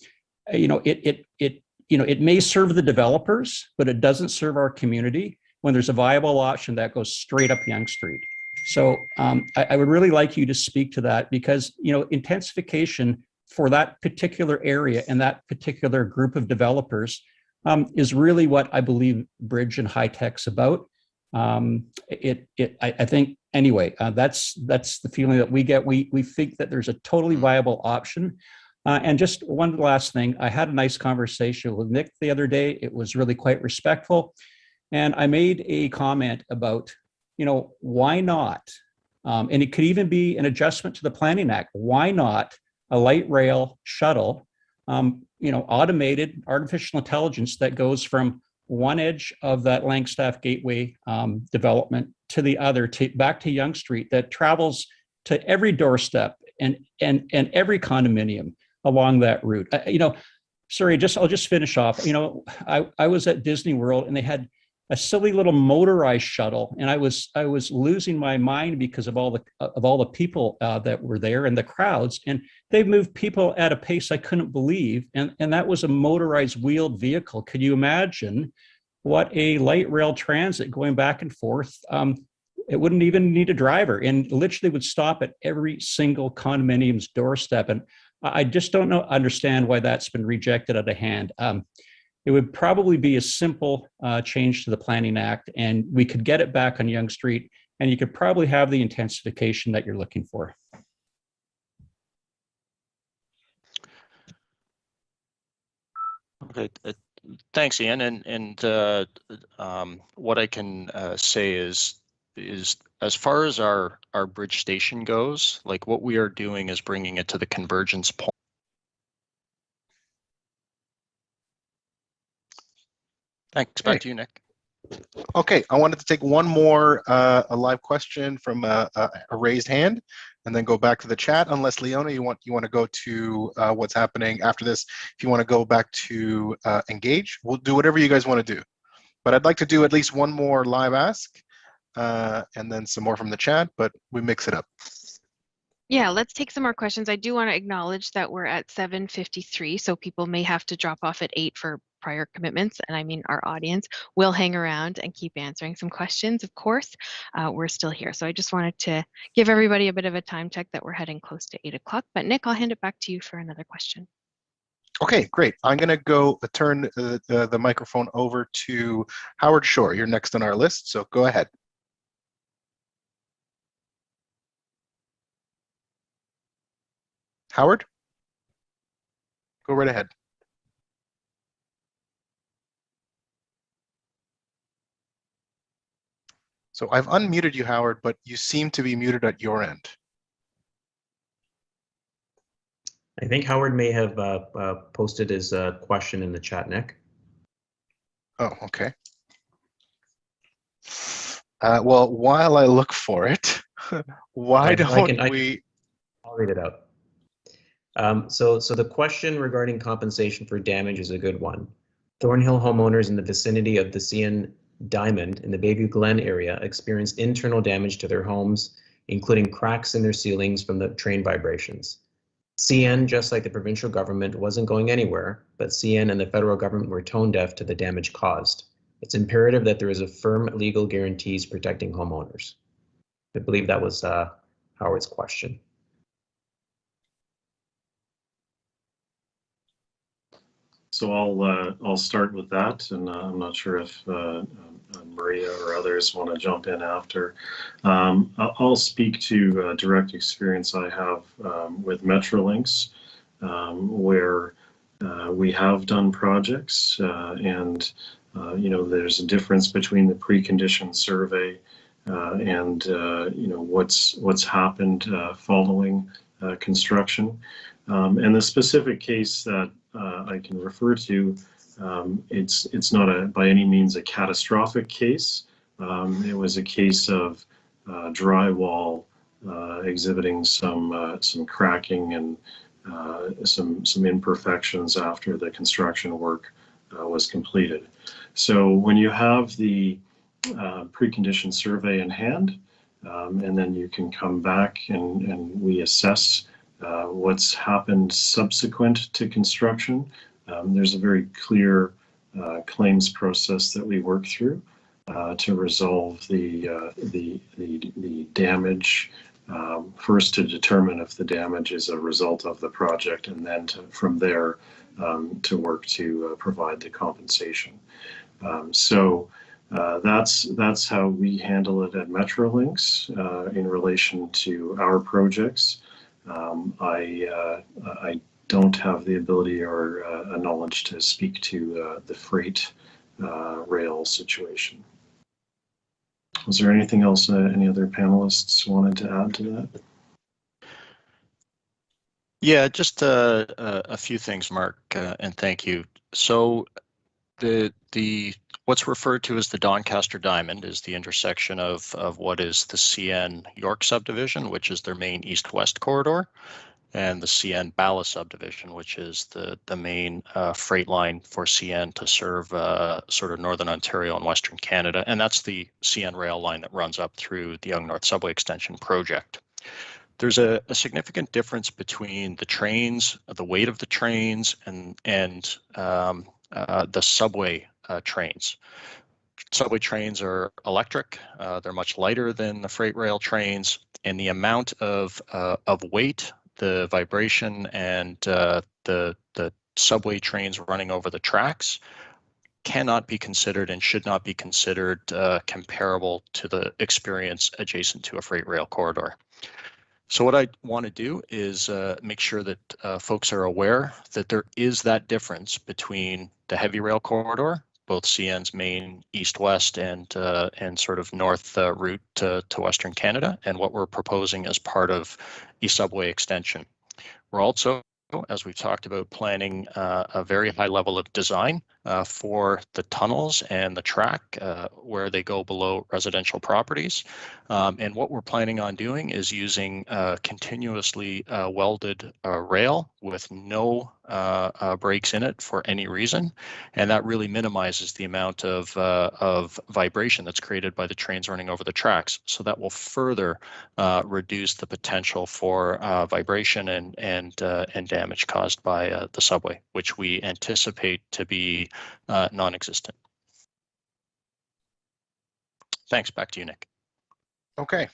you know, it may serve the developers, but it doesn't serve our community when there's a viable option that goes straight up Yonge Street. So I would really like you to speak to that, because, you know, intensification for that particular area and that particular group of developers is really what I believe Bridge and High Tech's about. I think anyway, that's the feeling that we get. We think that there's a totally viable option. And just one last thing, I had a nice conversation with Nick the other day. It was really quite respectful. And I made a comment about, you know, why not? And it could even be an adjustment to the Planning Act. Why not a light rail shuttle, you know, automated artificial intelligence that goes from one edge of that Langstaff Gateway development to the other, back to Yonge Street, that travels to every doorstep and every condominium along that route. You know, sorry, I'll just finish off. You know, I was at Disney World and they had a silly little motorized shuttle, and I was losing my mind because of all the people that were there and the crowds, and they've moved people at a pace I couldn't believe, and that was a motorized wheeled vehicle. Could you imagine what a light rail transit going back and forth, it wouldn't even need a driver and literally would stop at every single condominium's doorstep. And I just don't understand why that's been rejected out of hand. It would probably be a simple change to the Planning Act, and we could get it back on Yonge Street, and you could probably have the intensification that you're looking for. Okay, thanks, Ian. And what I can say is as far as our bridge station goes, like what we are doing is bringing it to the convergence point. Thanks. Back to you, Nick. Okay, I wanted to take one more a live question from a raised hand, and then go back to the chat. Unless Leona, you want to go to what's happening after this. If you want to go back to engage, we'll do whatever you guys want to do. But I'd like to do at least one more live ask, and then some more from the chat. But we mix it up. Yeah, let's take some more questions. I do want to acknowledge that we're at 7:53, so people may have to drop off at 8 for prior commitments. And I mean, our audience will hang around and keep answering some questions, of course. We're still here. So I just wanted to give everybody a bit of a time check that we're heading close to 8 o'clock. But Nick, I'll hand it back to you for another question. Okay, great. I'm going to go turn the microphone over to Howard Shore. You're next on our list, so go ahead. Howard, go right ahead. So I've unmuted you, Howard, but you seem to be muted at your end. I think Howard may have posted his question in the chat, Nick. Oh, okay. Well, while I look for it, why don't we? I'll read it out. So the question regarding compensation for damage is a good one. Thornhill homeowners in the vicinity of the CN Diamond in the Bayview Glen area experienced internal damage to their homes, including cracks in their ceilings from the train vibrations. CN, just like the provincial government, wasn't going anywhere, but CN and the federal government were tone deaf to the damage caused. It's imperative that there is a firm legal guarantees protecting homeowners. I believe that was Howard's question. So I'll start with that, and I'm not sure if Maria or others want to jump in after. I'll speak to direct experience I have with Metrolinx, where we have done projects, and there's a difference between the precondition survey and what's happened following construction. And the specific case that I can refer to, it's not by any means a catastrophic case. It was a case of drywall exhibiting some cracking and some imperfections after the construction work was completed. So when you have the precondition survey in hand, and then you can come back and we assess what's happened subsequent to construction. There's a very clear claims process that we work through to resolve the damage. First, to determine if the damage is a result of the project, and then from there to work to provide the compensation. So that's how we handle it at Metrolinx in relation to our projects. I don't have the ability or a knowledge to speak to the freight rail situation. Was there anything else any other panelists wanted to add to that? Yeah, just a few things, Mark, and thank you. So the what's referred to as the Doncaster Diamond is the intersection of what is the CN York subdivision, which is their main east-west corridor, and the CN Bala subdivision, which is the main freight line for CN to serve sort of northern Ontario and western Canada, and that's the CN rail line that runs up through the Yonge North Subway Extension project. There's a significant difference between the trains, the weight of the trains, and the subway trains. Subway trains are electric. They're much lighter than the freight rail trains, and the amount of weight, the vibration, and the subway trains running over the tracks cannot be considered and should not be considered comparable to the experience adjacent to a freight rail corridor. So what I want to do is make sure that folks are aware that there is that difference between the heavy rail corridor, both CN's main east-west and sort of north route to Western Canada, and what we're proposing as part of a subway extension. We're also, as we've talked about, planning a very high level of design for the tunnels and the track where they go below residential properties. And what we're planning on doing is using continuously welded rail with no breaks in it for any reason. And that really minimizes the amount of vibration that's created by the trains running over the tracks. So that will further reduce the potential for vibration and damage caused by the subway, which we anticipate to be non-existent. Thanks. Back to you, Nick. Okay.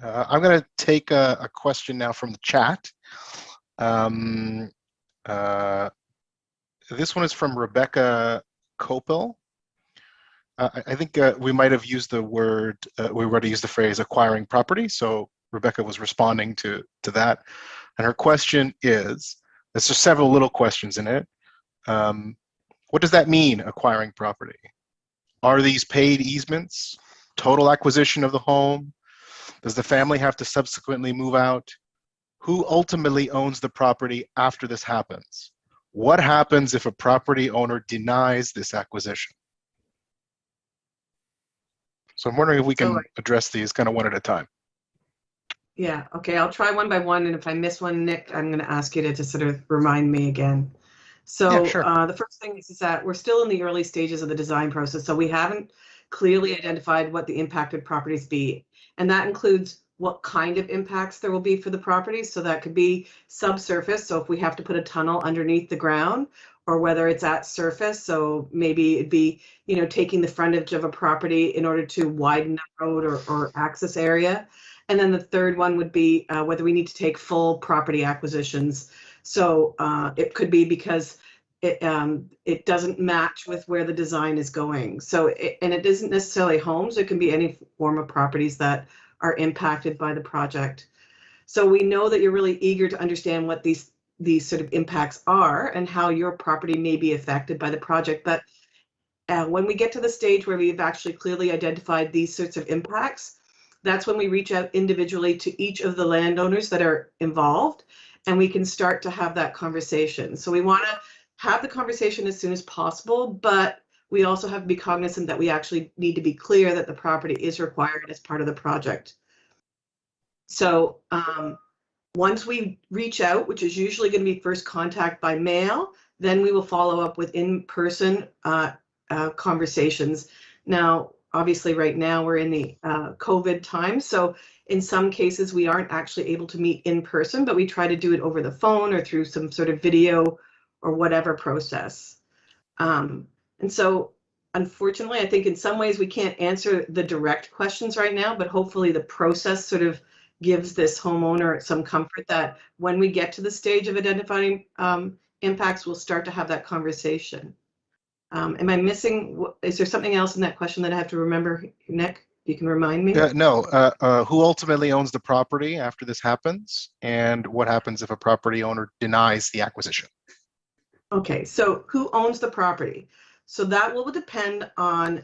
I'm going to take a question now from the chat. This one is from Rebecca Kopel. I think we might have used the word, we already used the phrase acquiring property. So Rebecca was responding to that. And her question is, there's just several little questions in it. What does that mean, acquiring property? Are these paid easements? Total acquisition of the home? Does the family have to subsequently move out? Who ultimately owns the property after this happens? What happens if a property owner denies this acquisition? So I'm wondering if we can address these kind of one at a time. Yeah, okay, I'll try one by one, and if I miss one, Nick, I'm going to ask you to sort of remind me again. So yeah, sure. The first thing is that we're still in the early stages of the design process, so we haven't clearly identified what the impacted properties be, and that includes what kind of impacts there will be for the properties. So that could be subsurface, so if we have to put a tunnel underneath the ground, or whether it's at surface, so maybe it'd be, you know, taking the frontage of a property in order to widen the road or access area. And then the third one would be whether we need to take full property acquisitions. So it could be because it doesn't match with where the design is going. So and it isn't necessarily homes, it can be any form of properties that are impacted by the project. So we know that you're really eager to understand what these sort of impacts are and how your property may be affected by the project. But when we get to the stage where we've actually clearly identified these sorts of impacts, that's when we reach out individually to each of the landowners that are involved, and we can start to have that conversation. So we want to have the conversation as soon as possible, but we also have to be cognizant that we actually need to be clear that the property is required as part of the project. So once we reach out, which is usually going to be first contact by mail, then we will follow up with in-person conversations. Now, obviously right now we're in the COVID time, so in some cases we aren't actually able to meet in person, but we try to do it over the phone or through some sort of video or whatever process. And so unfortunately, I think in some ways we can't answer the direct questions right now, but hopefully the process sort of gives this homeowner some comfort that when we get to the stage of identifying impacts, we'll start to have that conversation. Am I missing, is there something else in that question that I have to remember, Nick? You can remind me? No, who ultimately owns the property after this happens, and what happens if a property owner denies the acquisition? Okay, so who owns the property? So that will depend on,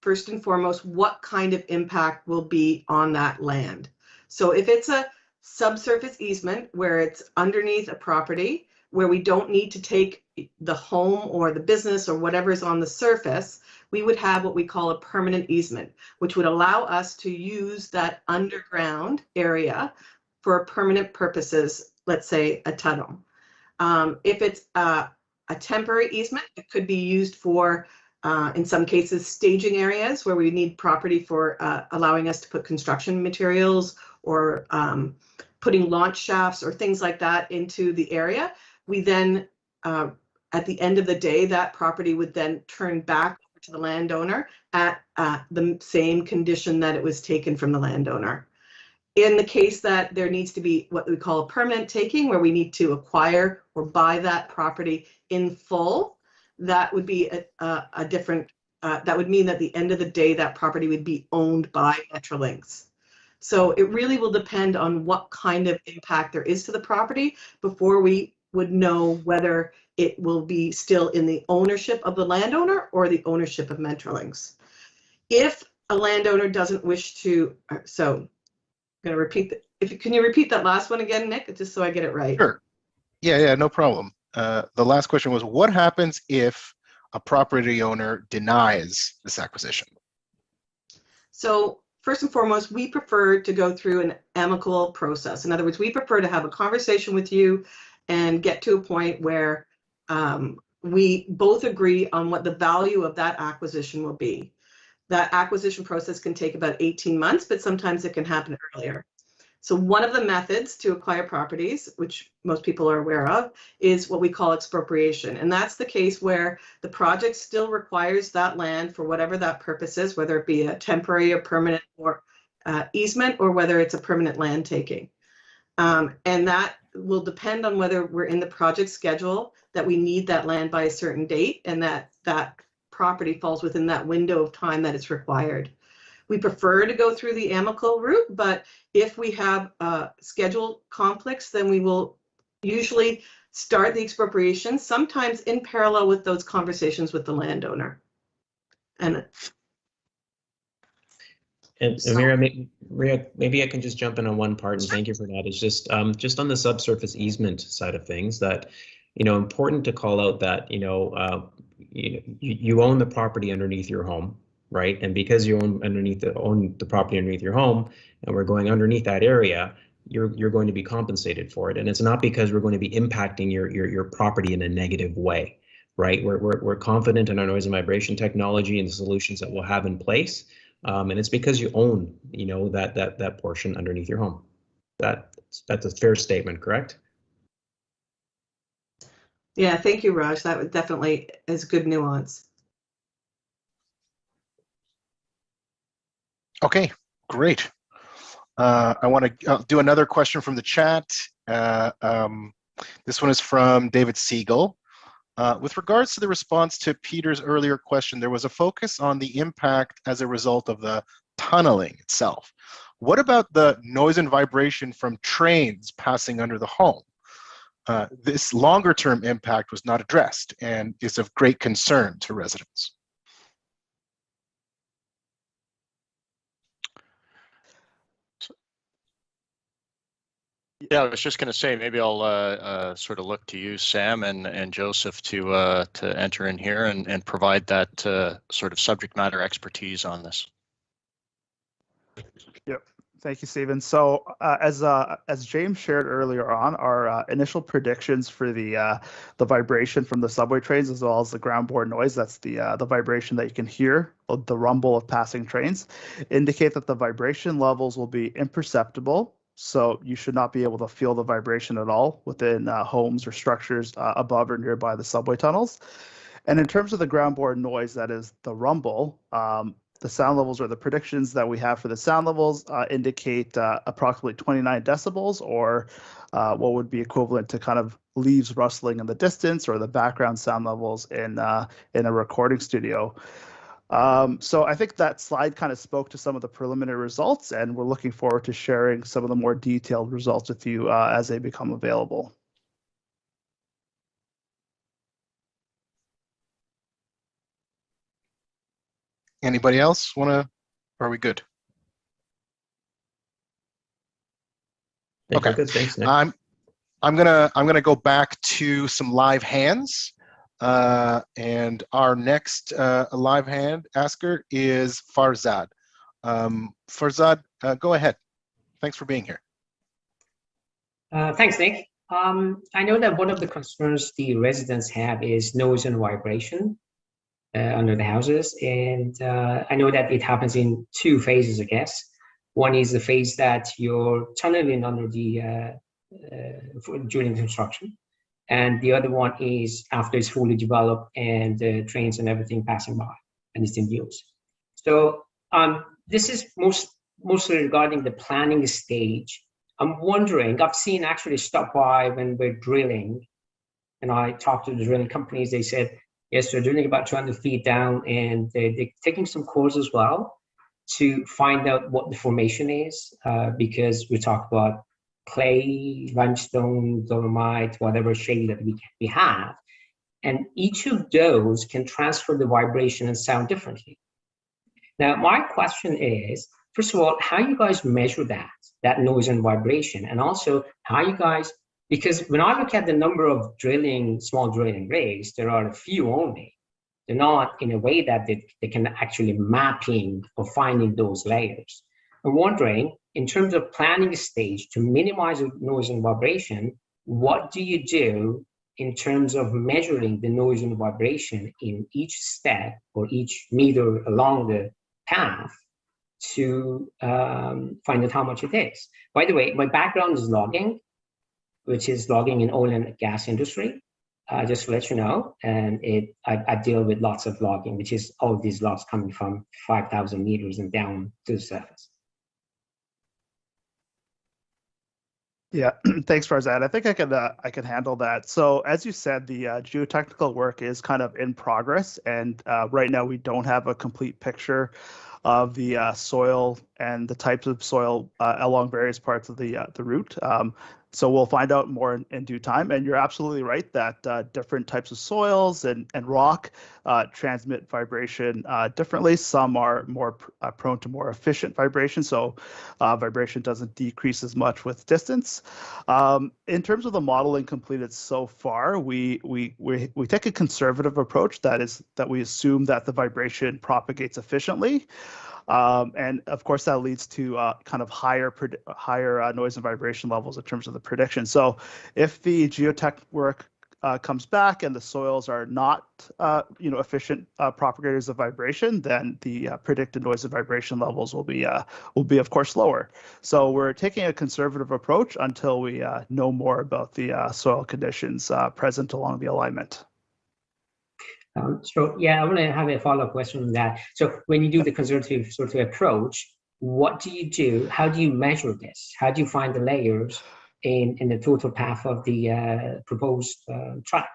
first and foremost, what kind of impact will be on that land. So if it's a subsurface easement where it's underneath a property, where we don't need to take the home or the business or whatever is on the surface, we would have what we call a permanent easement, which would allow us to use that underground area for permanent purposes, let's say a tunnel. If it's a temporary easement, it could be used for, in some cases, staging areas where we need property for allowing us to put construction materials or putting launch shafts or things like that into the area. We then at the end of the day, that property would then turn back to the landowner at the same condition that it was taken from the landowner. In the case that there needs to be what we call a permanent taking, where we need to acquire or buy that property in full, that would be a different, that would mean that at the end of the day, that property would be owned by Metrolinx. So it really will depend on what kind of impact there is to the property before we would know whether it will be still in the ownership of the landowner or the ownership of Metrolinx. If a landowner doesn't wish to, so I'm going to repeat that. Can you repeat that last one again, Nick, just so I get it right? Sure. Yeah, no problem. The last question was, what happens if a property owner denies this acquisition? So first and foremost, we prefer to go through an amicable process. In other words, we prefer to have a conversation with you and get to a point where we both agree on what the value of that acquisition will be. That acquisition process can take about 18 months, but sometimes it can happen earlier. So one of the methods to acquire properties, which most people are aware of, is what we call expropriation. And that's the case where the project still requires that land for whatever that purpose is, whether it be a temporary or permanent or easement, or whether it's a permanent land taking. And that will depend on whether we're in the project schedule, that we need that land by a certain date, and that property falls within that window of time that it's required. We prefer to go through the amicable route, but if we have schedule conflicts, then we will usually start the expropriation, sometimes in parallel with those conversations with the landowner. And Maria, maybe I can just jump in on one part, and thank you for that. It's just on the subsurface easement side of things, that important to call out that you own the property underneath your home, right? And because you own the property underneath your home, and we're going underneath that area, you're going to be compensated for it. And it's not because we're going to be impacting your property in a negative way, right? We're confident in our noise and vibration technology and the solutions that we'll have in place. And it's because you own, that portion underneath your home. That's a fair statement, correct? yeah, thank you, Raj. That definitely is good nuance. Okay, great. I want to do another question from the chat. This one is from David Siegel. With regards to the response to Peter's earlier question, there was a focus on the impact as a result of the tunneling itself. What about the noise and vibration from trains passing under the home? This longer-term impact was not addressed and is of great concern to residents. Yeah, I was just going to say, maybe I'll sort of look to you, Sam and Joseph, to enter in here and provide that sort of subject matter expertise on this. Yep. Thank you, Stephen. So as James shared earlier on, our initial predictions for the vibration from the subway trains, as well as the ground board noise, that's the vibration that you can hear, the rumble of passing trains, indicate that the vibration levels will be imperceptible. So you should not be able to feel the vibration at all within homes or structures above or nearby the subway tunnels. And in terms of the ground board noise, that is the rumble, the sound levels, or the predictions that we have for the sound levels, indicate approximately 29 decibels, or what would be equivalent to kind of leaves rustling in the distance, or the background sound levels in a recording studio. So I think that slide kind of spoke to some of the preliminary results, and we're looking forward to sharing some of the more detailed results with you as they become available. Anybody else want to, or are we good? Okay, good. Thanks, Nick. I'm gonna go back to some live hands, and our next live hand asker is Farzad. Farzad, go ahead. Thanks for being here. Thanks, Nick. I know that one of the concerns the residents have is noise and vibration under the houses, and I know that it happens in two phases, I guess. One is the phase that you're tunneling under the during construction, and the other one is after it's fully developed and the trains and everything passing by and it's in use. So this is mostly regarding the planning stage. I'm wondering, I've seen actually stop by when we're drilling, and I talked to the drilling companies. They said, yes, they're drilling about 200 feet down, and they're taking some cores as well to find out what the formation is, because we talk about clay, limestone, dolomite, whatever shade that we have. And each of those can transfer the vibration and sound differently. Now, my question is, first of all, how you guys measure that noise and vibration? And also, how you guys, because when I look at the number of small drilling rigs, there are a few only. They're not in a way that they can actually mapping or finding those layers. I'm wondering, in terms of planning stage, to minimize the noise and vibration, what do you do in terms of measuring the noise and vibration in each step or each meter along the path to find out how much it is? By the way, my background is logging, which is logging in oil and gas industry. Just to let you know, and I deal with lots of logging, which is all of these logs coming from 5,000 meters and down to the surface. Yeah, thanks, Farzad. I think I can handle that. So as you said, the geotechnical work is kind of in progress, and right now we don't have a complete picture of the soil and the types of soil along various parts of the route. So we'll find out more in due time. And you're absolutely right that different types of soils and rock transmit vibration differently. Some are more prone to more efficient vibration, so vibration doesn't decrease as much with distance. In terms of the modeling completed so far, we take a conservative approach, that we assume that the vibration propagates efficiently. And of course, that leads to kind of higher noise and vibration levels in terms of the prediction. So if the geotech work comes back and the soils are not efficient propagators of vibration, then the predicted noise and vibration levels will be of course lower. So we're taking a conservative approach until we know more about the soil conditions present along the alignment. So yeah, I want to have a follow-up question on that. So when you do the conservative sort of approach, what do you do? How do you measure this? How do you find the layers in the total path of the proposed track?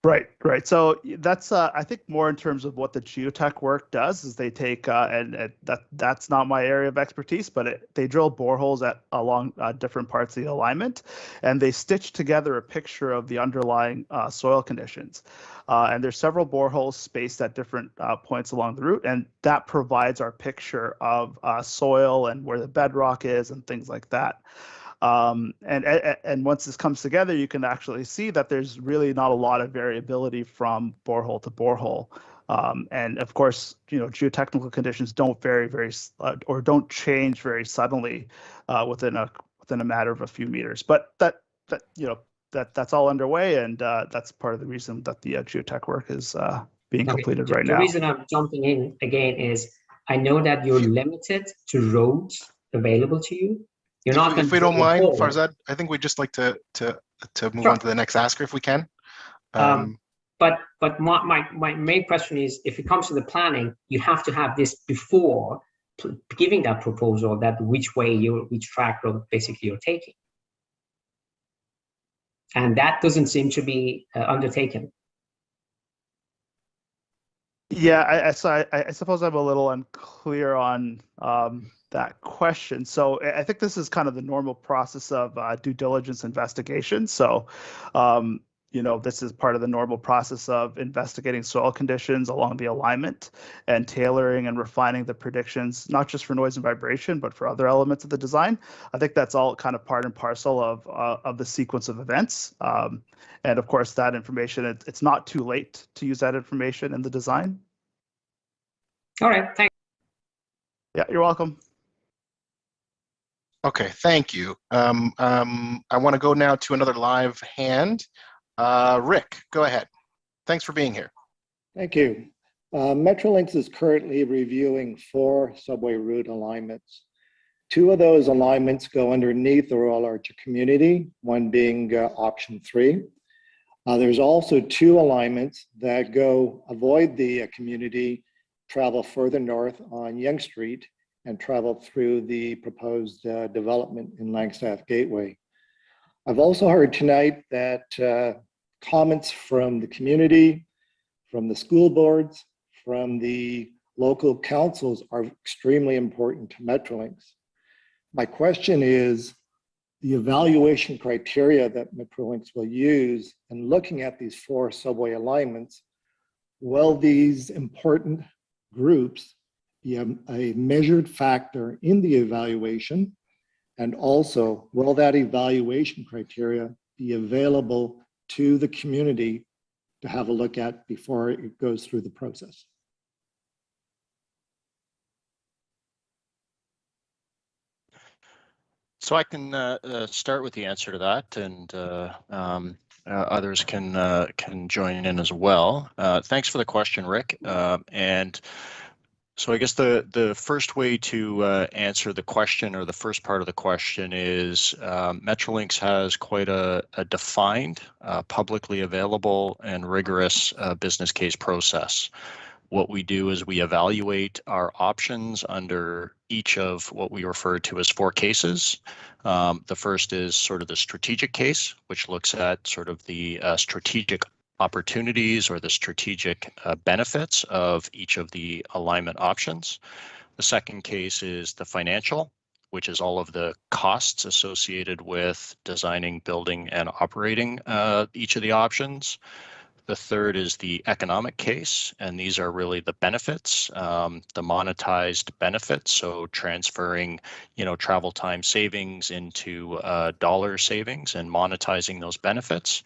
Right. So that's I think more in terms of what the geotech work does is they take and that's not my area of expertise, but they drill boreholes along different parts of the alignment, and they stitch together a picture of the underlying soil conditions. And there's several boreholes spaced at different points along the route, and that provides our picture of soil and where the bedrock is and things like that. And once this comes together, you can actually see that there's really not a lot of variability from borehole to borehole. And of course, geotechnical conditions don't vary or don't change very suddenly within a matter of a few meters. But that's all underway, and that's part of the reason that the geotech work is being completed right now. The reason I'm jumping in again is I know that you're limited to roads available to you. You're not if we don't mind, Farzad, I think we'd just like to move on to the next asker if we can. But my main question is, if it comes to the planning, you have to have this before giving that proposal, that which track road basically you're taking. And that doesn't seem to be undertaken. Yeah, I suppose I'm a little unclear on that question. So I think this is kind of the normal process of due diligence investigation. So, this is part of the normal process of investigating soil conditions along the alignment and tailoring and refining the predictions, not just for noise and vibration, but for other elements of the design. I think that's all kind of part and parcel of the sequence of events. And of course, that information, it's not too late to use that information in the design. All right, thanks. Yeah, you're welcome. Okay, thank you. I want to go now to another live hand. Rick, go ahead. Thanks for being here. Thank you. Metrolinx is currently reviewing 4 subway route alignments. 2 of those alignments go underneath the Royal Archer community, one being option 3. There's also 2 alignments that avoid the community, travel further north on Yonge Street, and travel through the proposed development in Langstaff Gateway. I've also heard tonight that comments from the community, from the school boards, from the local councils are extremely important to Metrolinx. My question is, the evaluation criteria that Metrolinx will use in looking at these 4 subway alignments, will these important groups be a measured factor in the evaluation? And also, will that evaluation criteria be available to the community to have a look at before it goes through the process? So I can start with the answer to that, and others can join in as well. Thanks for the question, Rick. And so I guess the first way to answer the question, or the first part of the question, is Metrolinx has quite a defined, publicly available, and rigorous business case process. What we do is we evaluate our options under each of what we refer to as 4 cases. The first is sort of the strategic case, which looks at sort of the strategic opportunities or the strategic benefits of each of the alignment options. The second case is the financial, which is all of the costs associated with designing, building, and operating each of the options. The third is the economic case, and these are really the benefits, the monetized benefits. So transferring, travel time savings into dollar savings and monetizing those benefits.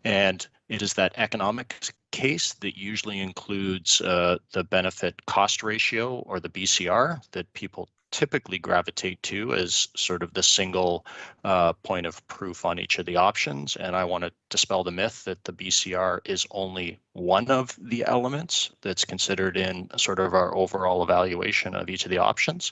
And it is that economic case that usually includes the benefit cost ratio, or the BCR, that people typically gravitate to as sort of the single point of proof on each of the options. And I want to dispel the myth that the BCR is only one of the elements that's considered in sort of our overall evaluation of each of the options.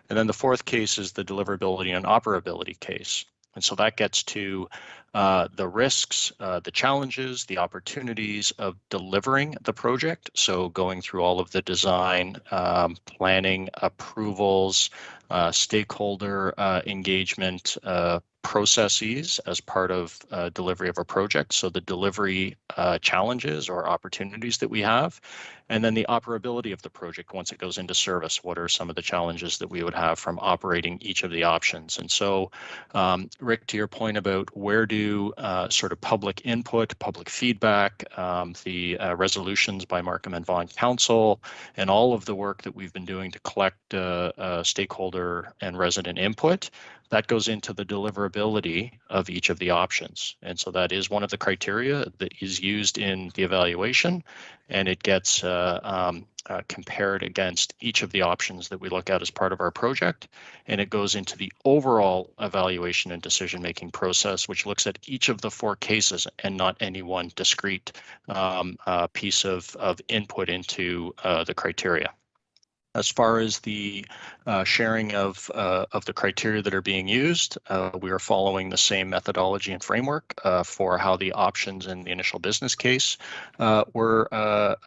And then the fourth case is the deliverability and operability case. And so that gets to the risks, the challenges, the opportunities of delivering the project. So going through all of the design, planning, approvals, stakeholder engagement processes as part of delivery of a project. So the delivery challenges or opportunities that we have, and then the operability of the project once it goes into service. What are some of the challenges that we would have from operating each of the options? And so, Rick, to your point about where do sort of public input, public feedback, the resolutions by Markham and Vaughan Council, and all of the work that we've been doing to collect stakeholder and resident input, that goes into the deliverability of each of the options. And so that is one of the criteria that is used in the evaluation, and it gets compared against each of the options that we look at as part of our project. And it goes into the overall evaluation and decision-making process, which looks at each of the 4 cases and not any one discrete piece of input into the criteria. As far as the sharing of the criteria that are being used, we are following the same methodology and framework for how the options in the initial business case were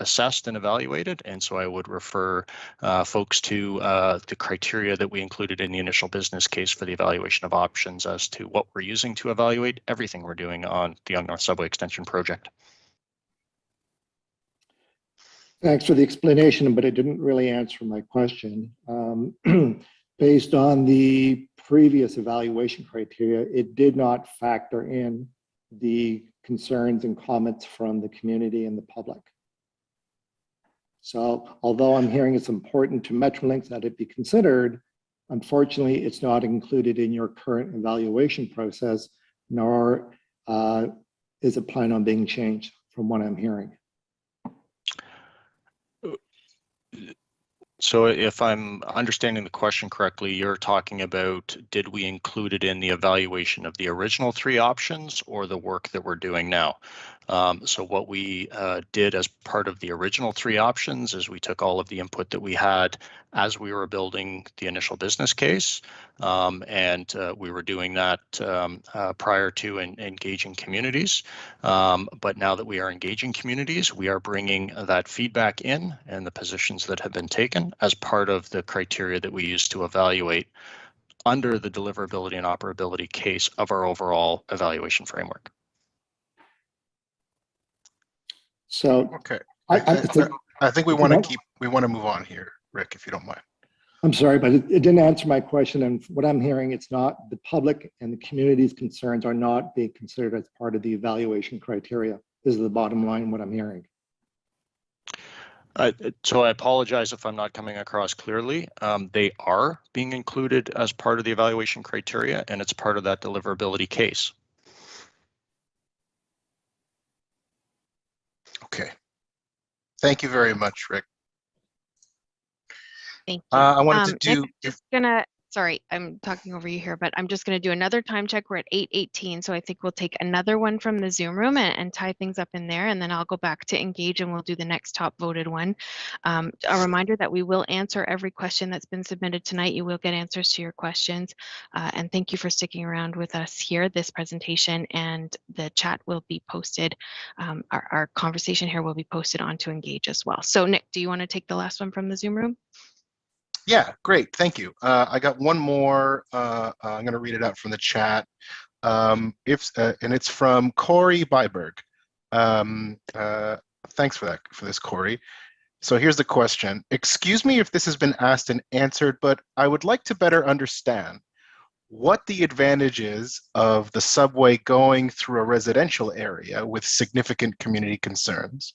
assessed and evaluated. And so I would refer folks to the criteria that we included in the initial business case for the evaluation of options as to what we're using to evaluate everything we're doing on the Yonge North Subway Extension project. Thanks for the explanation, but it didn't really answer my question. Based on the previous evaluation criteria, it did not factor in the concerns and comments from the community and the public. So although I'm hearing it's important to Metrolinx that it be considered, unfortunately, it's not included in your current evaluation process, nor is it planned on being changed from what I'm hearing. So if I'm understanding the question correctly, you're talking about, did we include it in the evaluation of the original 3 options or the work that we're doing now? So what we did as part of the original 3 options is we took all of the input that we had as we were building the initial business case, and we were doing that prior to engaging communities. But now that we are engaging communities, we are bringing that feedback in and the positions that have been taken as part of the criteria that we use to evaluate under the deliverability and operability case of our overall evaluation framework. So okay, I think we want to move on here, Rick, if you don't mind. I'm sorry, but it didn't answer my question. And what I'm hearing, it's not the public and the community's concerns are not being considered as part of the evaluation criteria. This is the bottom line, what I'm hearing. So I apologize if I'm not coming across clearly. They are being included as part of the evaluation criteria, and it's part of that deliverability case. Okay. Thank you very much, Rick. Thank you. I wanted to do. Nick, just gonna. Sorry, I'm talking over you here, but I'm just going to do another time check. We're at 8:18, so I think we'll take another one from the Zoom room and tie things up in there, and then I'll go back to engage and we'll do the next top voted one. A reminder that we will answer every question that's been submitted tonight. You will get answers to your questions, and thank you for sticking around with us here. This presentation and the chat will be posted. Our conversation here will be posted onto Engage as well. So Nick, do you want to take the last one from the Zoom room? Yeah, great. Thank you. I got one more. I'm going to read it out from the chat. And it's from Corey Byberg. Thanks for this, Corey. So here's the question. Excuse me if this has been asked and answered, but I would like to better understand what the advantage is of the subway going through a residential area with significant community concerns,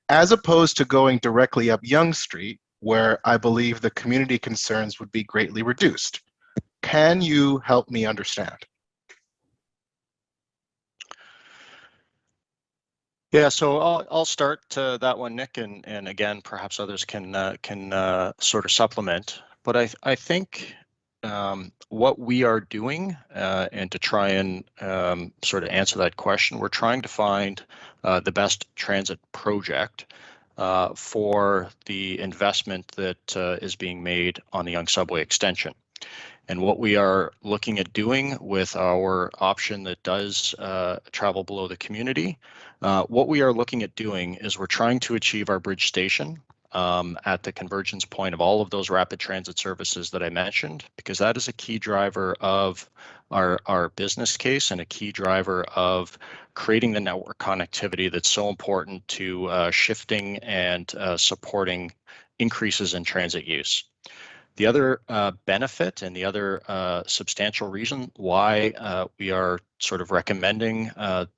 as opposed to going directly up Yonge Street, where I believe the community concerns would be greatly reduced. Can you help me understand? Yeah, so I'll start that one, Nick, and again, perhaps others can sort of supplement. But I think what we are doing, and to try and sort of answer that question, we're trying to find the best transit project for the investment that is being made on the Yonge Subway Extension. And what we are looking at doing with our option that does travel below the community, what we are looking at doing is we're trying to achieve our bridge station at the convergence point of all of those rapid transit services that I mentioned, because that is a key driver of our business case and a key driver of creating the network connectivity that's so important to shifting and supporting increases in transit use. The other benefit and the other substantial reason why we are sort of recommending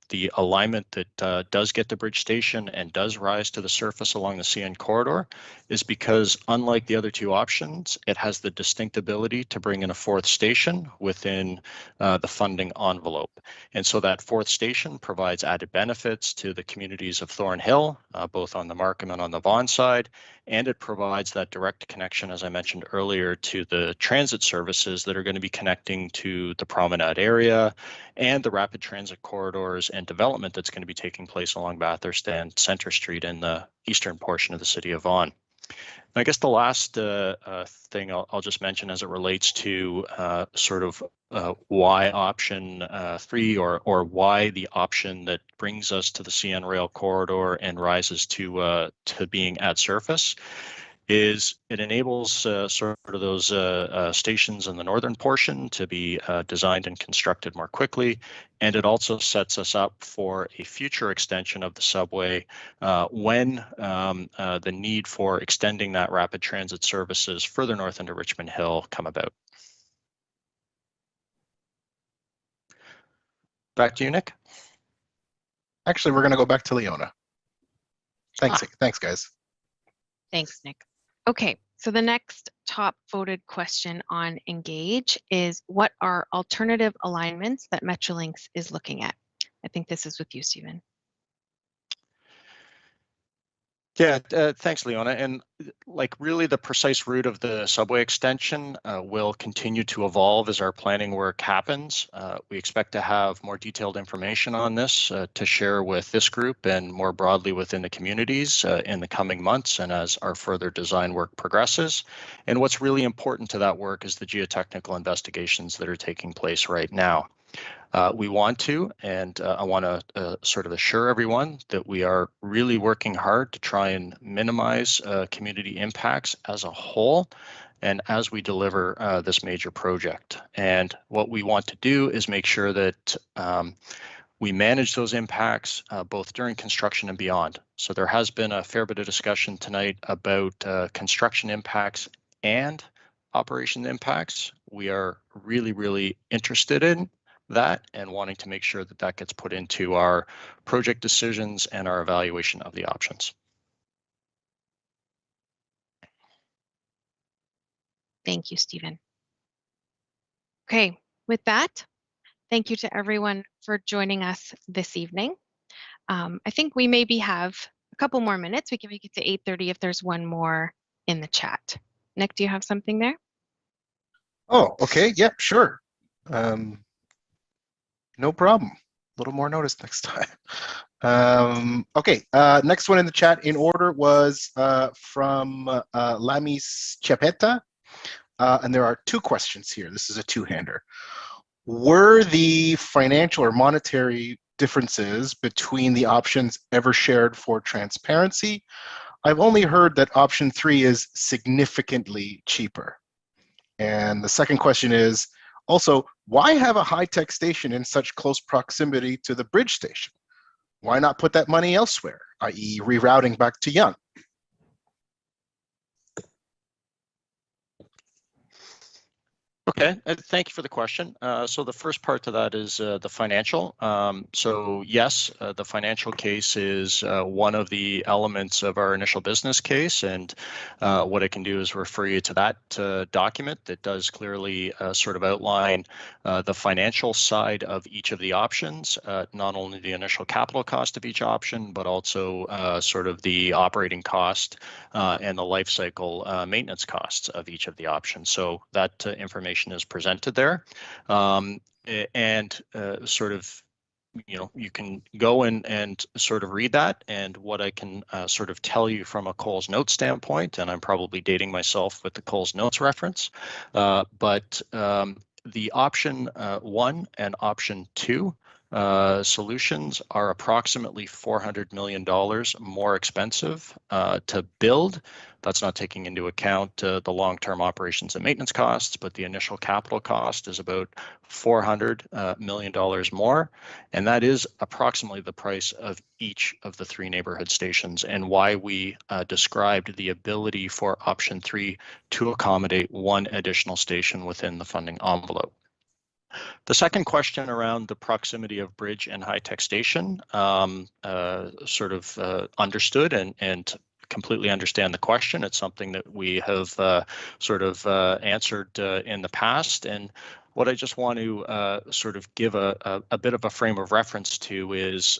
the alignment that does get the bridge station and does rise to the surface along the CN corridor is because, unlike the other 2 options, it has the distinct ability to bring in a 4th station within the funding envelope. And so that 4th station provides added benefits to the communities of Thornhill, both on the Markham and on the Vaughan side, and it provides that direct connection, as I mentioned earlier, to the transit services that are going to be connecting to the promenade area and the rapid transit corridors and development that's going to be taking place along Bathurst and Centre Street in the eastern portion of the city of Vaughan. I guess the last thing I'll just mention as it relates to sort of why option 3 or why the option that brings us to the CN rail corridor and rises to being at surface is it enables sort of those stations in the northern portion to be designed and constructed more quickly. And it also sets us up for a future extension of the subway when the need for extending that rapid transit services further north into Richmond Hill come about. Back to you, Nick. Actually, we're going to go back to Leona. Thanks, thanks, guys. Thanks, Nick. Okay, so the next top voted question on Engage is, what are alternative alignments that Metrolinx is looking at? I think this is with you, Stephen. Yeah, thanks, Leona. And like really the precise route of the subway extension will continue to evolve as our planning work happens. We expect to have more detailed information on this to share with this group and more broadly within the communities in the coming months and as our further design work progresses. And what's really important to that work is the geotechnical investigations that are taking place right now. We want to, and I want to sort of assure everyone that we are really working hard to try and minimize community impacts as a whole and as we deliver this major project. And what we want to do is make sure that we manage those impacts both during construction and beyond. So there has been a fair bit of discussion tonight about construction impacts and operation impacts. We are really, really interested in that and wanting to make sure that that gets put into our project decisions and our evaluation of the options. Thank you, Stephen. Okay, with that, thank you to everyone for joining us this evening. I think we maybe have a couple more minutes. We can make it to 8:30 if there's one more in the chat. Nick, do you have something there? Oh, okay. Yeah, sure. No problem. A little more notice next time. Okay, next one in the chat in order was from Lamis Chepeta. And there are two questions here. This is a two-hander. Were the financial or monetary differences between the options ever shared for transparency? I've only heard that option 3 is significantly cheaper. And the second question is, also, why have a high-tech station in such close proximity to the bridge station? Why not put that money elsewhere, i.e. rerouting back to Yonge? Okay, thank you for the question. So the first part to that is the financial. So yes, the financial case is one of the elements of our initial business case, and what I can do is refer you to that document that does clearly sort of outline the financial side of each of the options, not only the initial capital cost of each option, but also sort of the operating cost and the life cycle maintenance costs of each of the options. So that information is presented there, and sort of, you know, you can go and sort of read that. And what I can sort of tell you from a Coles Notes standpoint, and I'm probably dating myself with the Coles Notes reference, but the option 1 and option 2 solutions are approximately $400 million more expensive to build. That's not taking into account the long-term operations and maintenance costs, but the initial capital cost is about $400 million more. And that is approximately the price of each of the 3 neighborhood stations, and why we described the ability for option 3 to accommodate 1 additional station within the funding envelope. The second question around the proximity of bridge and high-tech station, sort of understood and completely understand the question. It's something that we have sort of answered in the past. And what I just want to sort of give a bit of a frame of reference to is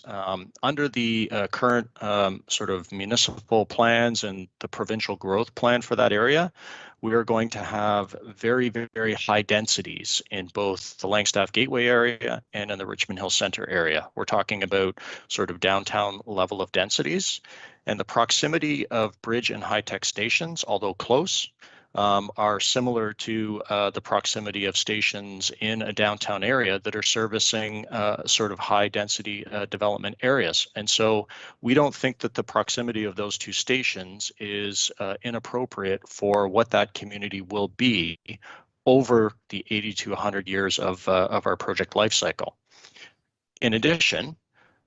under the current sort of municipal plans and the provincial growth plan for that area, we are going to have very, very high densities in both the Langstaff Gateway area and in the Richmond Hill Center area. We're talking about sort of downtown level of densities, and the proximity of bridge and high-tech stations, although close, are similar to the proximity of stations in a downtown area that are servicing sort of high density development areas. And so we don't think that the proximity of those 2 stations is inappropriate for what that community will be over the 80 to 100 years of our project life cycle. In addition,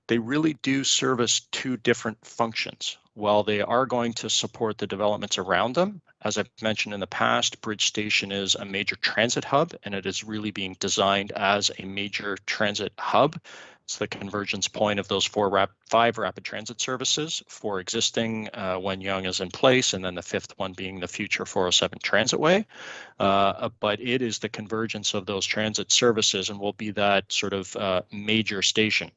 they really do service 2 different functions. While they are going to support the developments around them, as I've mentioned in the past, Bridge Station is a major transit hub, and it is really being designed as a major transit hub. It's the convergence point of those 5 rapid transit services, 4 existing when Yonge is in place, and then the 5th one being the future 407 Transitway. But it is the convergence of those transit services and will be that sort of major station.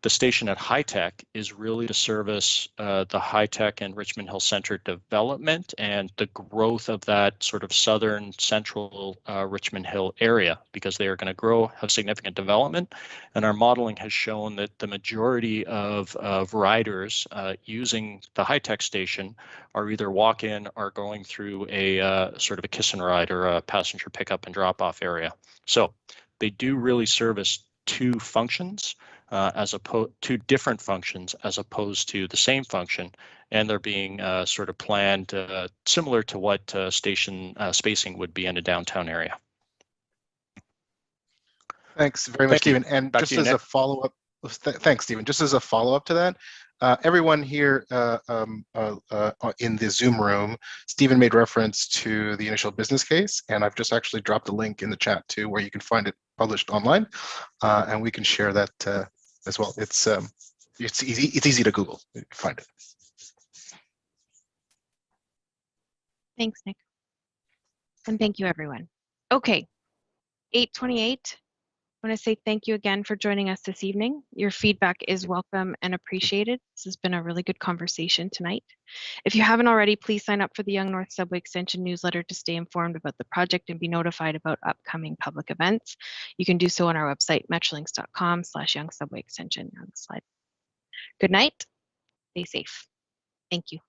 The station at High Tech is really to service the High Tech and Richmond Hill Center development and the growth of that sort of southern central Richmond Hill area, because they are going to grow, have significant development. And our modeling has shown that the majority of riders using the High Tech station are either walk-in or going through a sort of a kiss and ride or a passenger pickup and drop off area. So they do really service two functions. Two different functions as opposed to the same function, and they're being sort of planned similar to what station spacing would be in a downtown area. Thanks very much, Stephen. And just as a follow-up, thanks, Stephen. Just as a follow-up to that, everyone here in the Zoom room, Stephen made reference to the initial business case, and I've just actually dropped a link in the chat too, where you can find it published online, and we can share that as well. It's easy to Google. You can find it. Thanks, Nick. And thank you, everyone. Okay, 8:28. I want to say thank you again for joining us this evening. Your feedback is welcome and appreciated. This has been a really good conversation tonight. If you haven't already, please sign up for the Yonge North Subway Extension newsletter to stay informed about the project and be notified about upcoming public events. You can do so on our website, metrolinx.com/Yonge Subway Extension on the slide. Good night. Stay safe. Thank you.